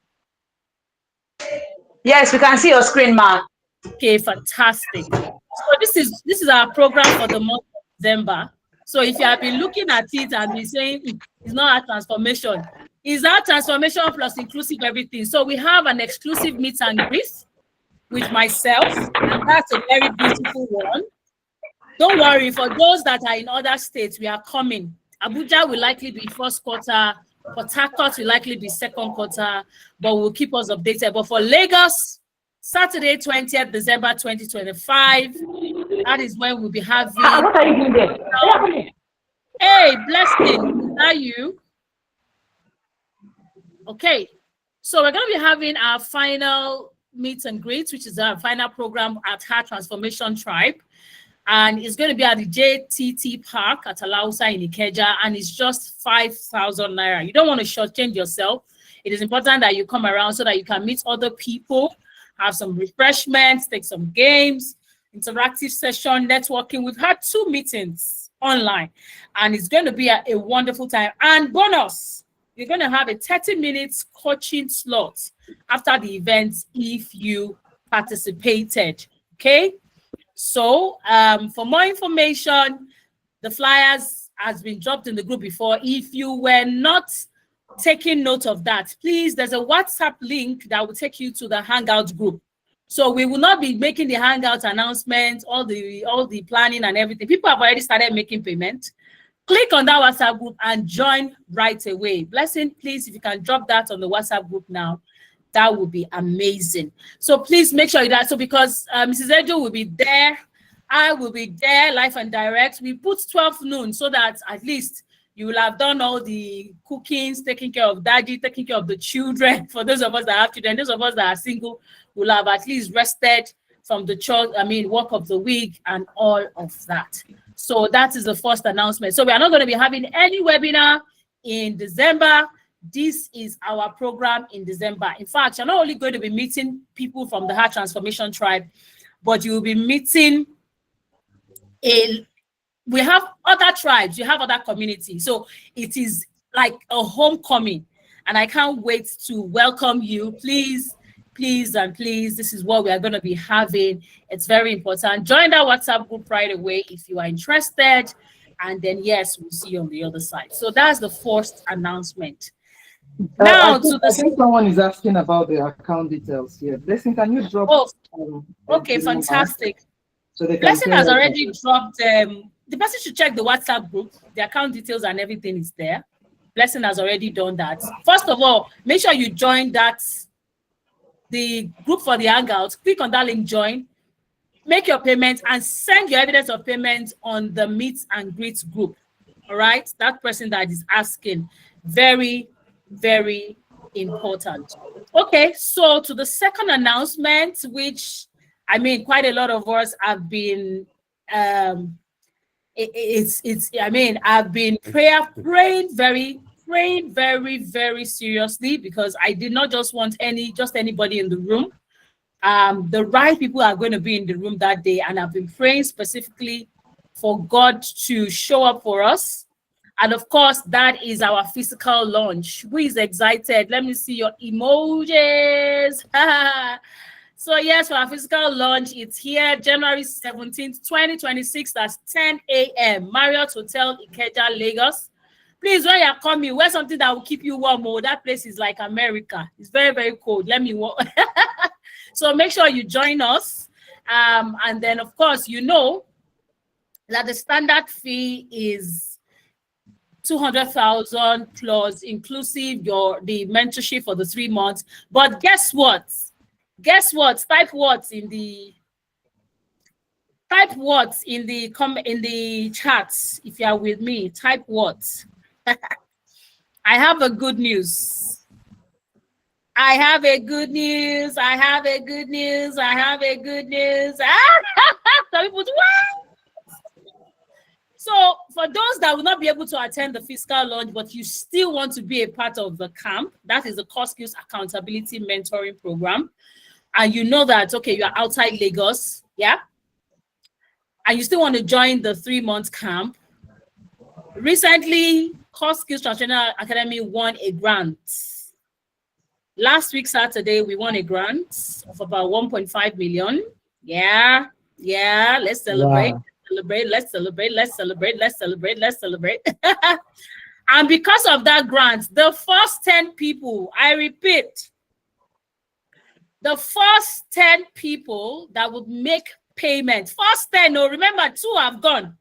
Yes, we can see your screen, ma. Okay, fantastic. So this is our program for the month of December. So if you have been looking at it and been saying it's not a transformation, it's our transformation plus inclusive everything. So we have an exclusive meet and greet with myself, and that's a very beautiful one. Don't worry, for those that are in other states, we are coming. Abuja will likely be first quarter, Port Harcourt will likely be second quarter, but will keep us updated. But for Lagos, Saturday, 20th December 2025, that is when we'll be having. What are you doing there? Hey, Blessing, is that you? Okay. So we're going to be having our final meet and greet, which is our final program at Heart Transformation Tribe. And it's going to be at the JTT Park at Alausa in Ikeja, and it's just 5,000 naira. You don't want to shortchange yourself. It is important that you come around so that you can meet other people, have some refreshments, take some games, interactive session, networking. We've had 2 meetings online, and it's going to be a wonderful time. And bonus, you're going to have a 30 minutes coaching slot after the event if you participated. Okay. So for more information, the flyers has been dropped in the group before. If you were not taking note of that, please, there's a WhatsApp link that will take you to the Hangout group. So we will not be making the Hangout announcements, all the planning and everything. People have already started making payment. Click on that WhatsApp group and join right away. Blessing, please, if you can drop that on the WhatsApp group now, that would be amazing. So please make sure that, so because Mrs. Edu will be there, I will be there, live and direct. We put 12 noon so that at least you will have done all the cookings, taking care of daddy, taking care of the children. For those of us that have children, those of us that are single will have at least rested from the work of the week and all of that. So that is the first announcement. So we are not going to be having any webinar in December. This is our program in December. In fact, you're not only going to be meeting people from the Heart Transformation Tribe, but you will be meeting we have other tribes, you have other communities. So it is like a homecoming, and I can't wait to welcome you. Please, please, and please, this is what we are going to be having. It's very important. Join that WhatsApp group right away if you are interested. And then, yes, we'll see you on the other side. So that's the first announcement. Now, I think someone is asking about the account details here. Blessing, can you drop? Okay, fantastic. So they can Blessing has already dropped. The person should check the WhatsApp group. The account details and everything is there. Blessing has already done that. First of all, make sure you join the group for the Hangout. Click on that link, join, make your payment, and send your evidence of payment on the meet and greet group. All right, that person that is asking, very, very important. Okay, so to the second announcement, which quite a lot of us have been I've been praying very, very seriously, because I did not just want anybody in the room. The right people are going to be in the room that day, and I've been praying specifically for God to show up for us. And of course, that is our physical launch. Who is excited? Let me see your emojis. So yes, for our physical launch, it's here, January 17th, 2026, that's 10 a.m. Marriott Hotel, Ikeja, Lagos. Please, when you're coming, wear something that will keep you warm. Oh, that place is like America. It's very, very cold. Let me walk. So make sure you join us. And then, of course, you know that the standard fee is 200,000 plus, inclusive the mentorship for the 3 months. But guess what? Type what in the chats if you are with me. Type what. I have a good news. I have a good news. Some people, what? So for those that will not be able to attend the physical launch, but you still want to be a part of the camp, that is the Core Skills Accountability Mentoring Program. And you know that, okay, you're outside Lagos, yeah? And you still want to join the 3-month camp. Recently, Core Skills Transformation Academy won a grant. Last week, Saturday, we won a grant of about 1.5 million. Yeah, let's celebrate. Wow. Let's celebrate. And because of that grant, the first 10 people, I repeat, the first 10 people that would make payment, first 10, no, remember 2 have gone.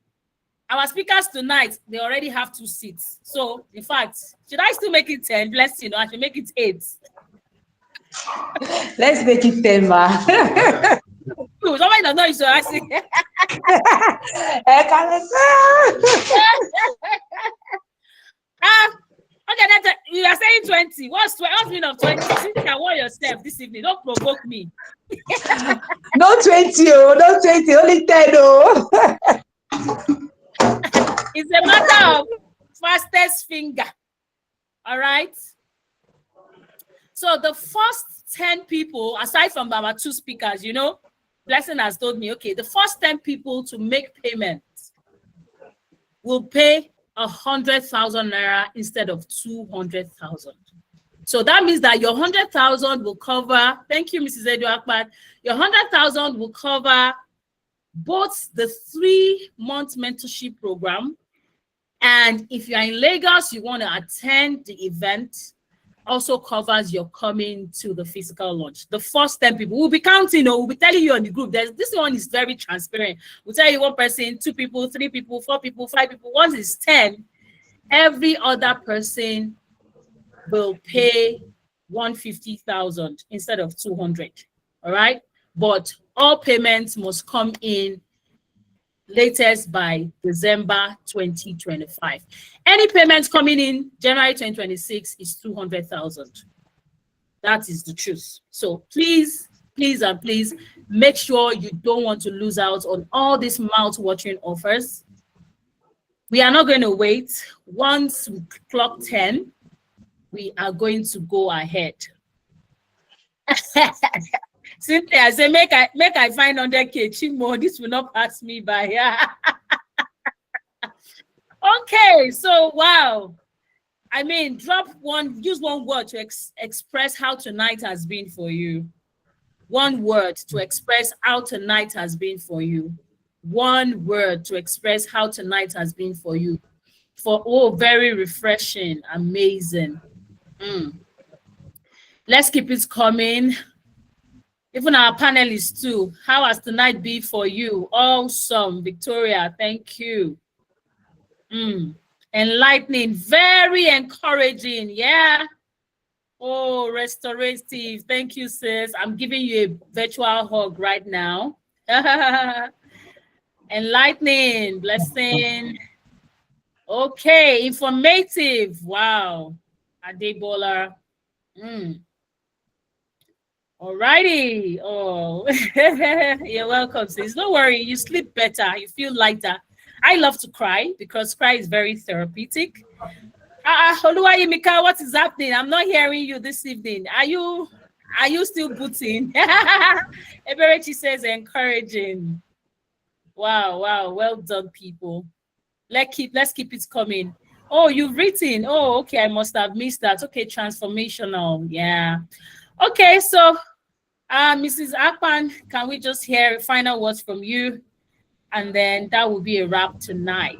Our speakers tonight, they already have 2 seats. So, in fact, should I still make it 10? Bless you, I should make it 8. Let's make it 10, ma. Somebody does not use to ask. Okay, that you are saying 20. What's mean of 20? Since you want yourself this evening, don't provoke me. No 20, oh, no 20, only 10, oh. It's a matter of fastest finger. All right. So the first 10 people, aside from our 2 speakers, you know, Blessing has told me, okay, the first 10 people to make payments will pay 100,000 naira instead of 200,000. So that means that your 100,000 will cover. Thank you, Mrs. Edu Akpat. Your 100,000 will cover both the 3-month mentorship program, and if you're in Lagos, you want to attend the event, also covers your coming to the physical launch. The first 10 people, we'll be counting, or we'll be telling you on the group. This one is very transparent. We'll tell you 1 person, 2 people, 3 people, 4 people, 5 people. Once it's 10, every other person will pay 150,000 instead of 200. All right, but all payments must come in latest by December 2025. Any payments coming in January 2026 is 200,000. That is the truth. So please, please, and please make sure you don't want to lose out on all these mouth-watering offers. We are not going to wait. Once we clock 10, we are going to go ahead. Simply, I say, make I find 100K Chimo. This will not pass me by. Okay, so wow. I mean, use one word to express how tonight has been for you. One word to express how tonight has been for you. One word to express how tonight has been for you. Very refreshing, amazing. Let's keep it coming. Even our panelists too. How has tonight been for you? Awesome, Victoria. Thank you. Enlightening, very encouraging. Yeah. Oh, restorative. Thank you, sis. I'm giving you a virtual hug right now. Enlightening, blessing. Okay, informative. Wow. Adebola. Alrighty. Oh, you're welcome, sis. Don't worry, you sleep better, you feel lighter. I love to cry because cry is very therapeutic. Oluwayimika, what is happening? I'm not hearing you this evening. Are you still booting? Eberechi says encouraging. Wow, well done, people. Let's keep it coming. Oh, you've written. Oh, okay, I must have missed that. Okay, transformational. Yeah. Okay, so Mrs. Akpan, can we just hear final words from you? And then that will be a wrap tonight.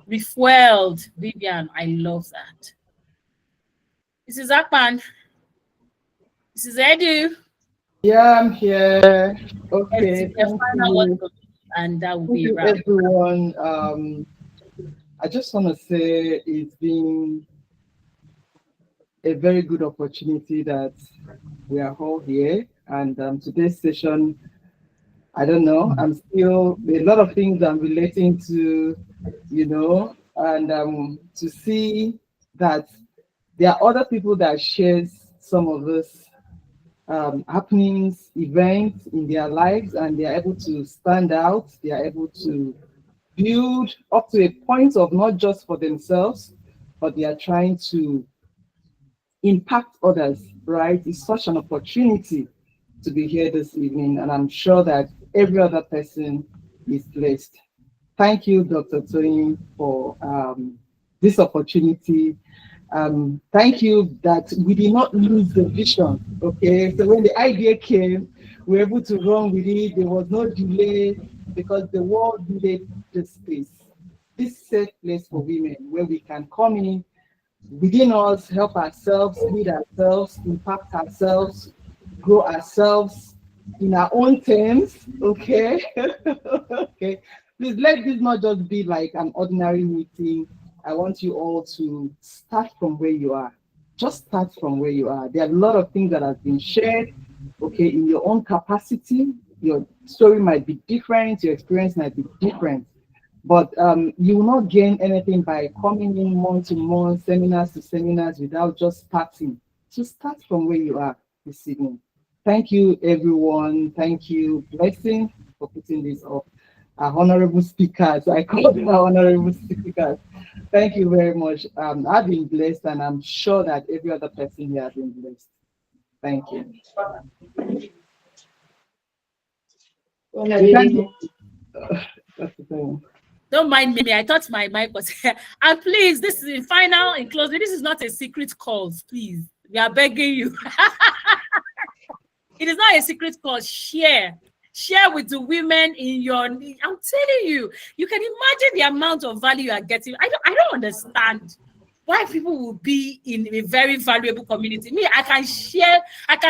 Refueled, Vivian, I love that. Mrs. Akpan, Mrs. Edu. Yeah, I'm here. Okay, thank Final words you. from you, and that will Thank be a you, wrap. everyone. I just want to say it's been a very good opportunity that we are all here. And today's session, I don't know, I'm still, a lot of things I'm relating to, you know, and to see that there are other people that shares some of this happenings, events in their lives, and they are able to stand out, they are able to build up to a point of not just for themselves, but they are trying to impact others, right? It's such an opportunity to be here this evening, and I'm sure that every other person is blessed. Thank you, Dr. Tony, for this opportunity. Thank you that we did not lose the vision, okay? So when the idea came, we were able to run with it. There was no delay because the world needed this space, this safe place for women where we can come in within us, help ourselves, lead ourselves, impact ourselves, grow ourselves in our own terms, okay? Okay. Please let this not just be like an ordinary meeting. I want you all to start from where you are. Just start from where you are. There are a lot of things that have been shared, okay, in your own capacity. Your story might be different, your experience might be different, But you will not gain anything by coming in month to month, seminars to seminars, without just starting. So start from where you are this evening. Thank you, everyone. Thank you, Blessing, for putting this up. Our honorable speakers, I call them our honorable speakers. Thank you very much. I've been blessed, and I'm sure that every other person here has been blessed. Thank you. Thank you. That's the thing. Don't mind me. I thought my mic was here. And please, this is in final, in closing. This is not a secret call. Please, we are begging you. It is not a secret call. Share with the women in your. I'm telling you, you can imagine the amount of value you are getting. I don't understand why people will be in a very valuable community. Me, I can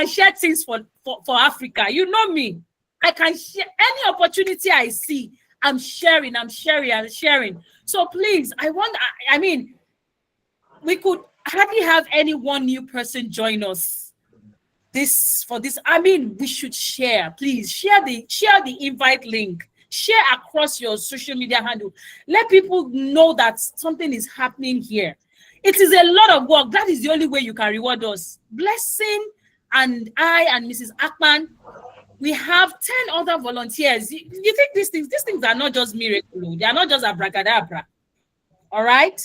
share things for Africa. You know me. I can share any opportunity I see. I'm sharing. So please, I mean, we could hardly have any one new person join us for this. I mean, we should share. Please share the invite link. Share across your social media handle. Let people know that something is happening here. It is a lot of work. That is the only way you can reward us. Blessing and I and Mrs. Akman, we have 10 other volunteers. You think these things are not just miracle. They are not just abracadabra. All right.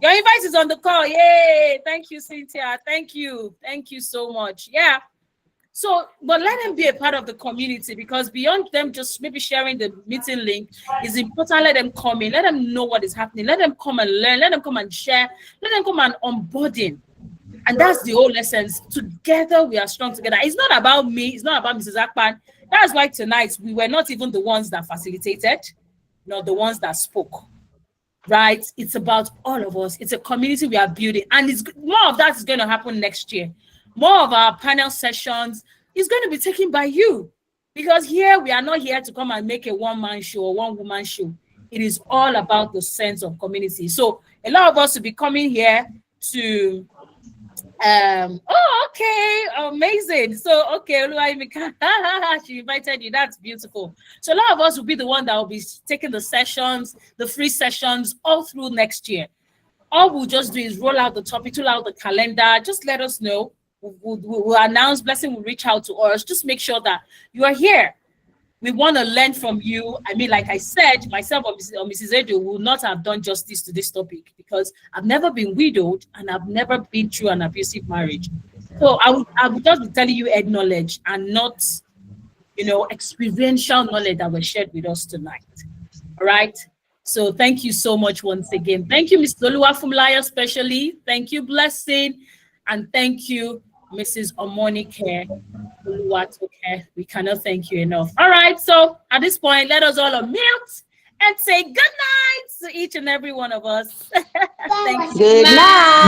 Your invite is on the call. Yay. Thank you, Cynthia. Thank you so much. Yeah. So, but let them be a part of the community, because beyond them just maybe sharing the meeting link is important. Let them come in. Let them know what is happening. Let them come and learn. Let them come and share. Let them come and onboarding. And that's the whole essence. Together, we are strong together. It's not about me. It's not about Mrs. Akpan. That's why tonight we were not even the ones that facilitated, not the ones that spoke. Right? It's about all of us. It's a community we are building. And more of that is going to happen next year. More of our panel sessions is going to be taken by you. Because here, we are not here to come and make a one-man show or one-woman show. It is all about the sense of community. So a lot of us will be coming here to okay, amazing. So okay, she invited you. That's beautiful. So a lot of us will be the one that will be taking the sessions, the free sessions, all through next year. All we'll just do is roll out the topic, roll out the calendar. Just let us know. We'll announce. Blessing will reach out to us. Just make sure that you are here. We want to learn from you. I mean, like I said, myself or Mrs. Edo will not have done justice to this topic, because I've never been widowed and I've never been through an abusive marriage. So I would just be telling you head knowledge and not, experiential knowledge that was shared with us tonight. All right. So thank you so much once again. Thank you, Mr. Oluwafunmilola, especially. Thank you, Blessing. And thank you, Mrs. Omonike Olatoke. We cannot thank you enough. All right, so at this point, let us all unmute and say good night to each and every one of us. Thank you. Good night.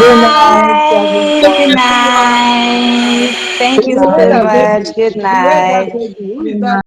Good night. Thank you so much. Good night. Who is that?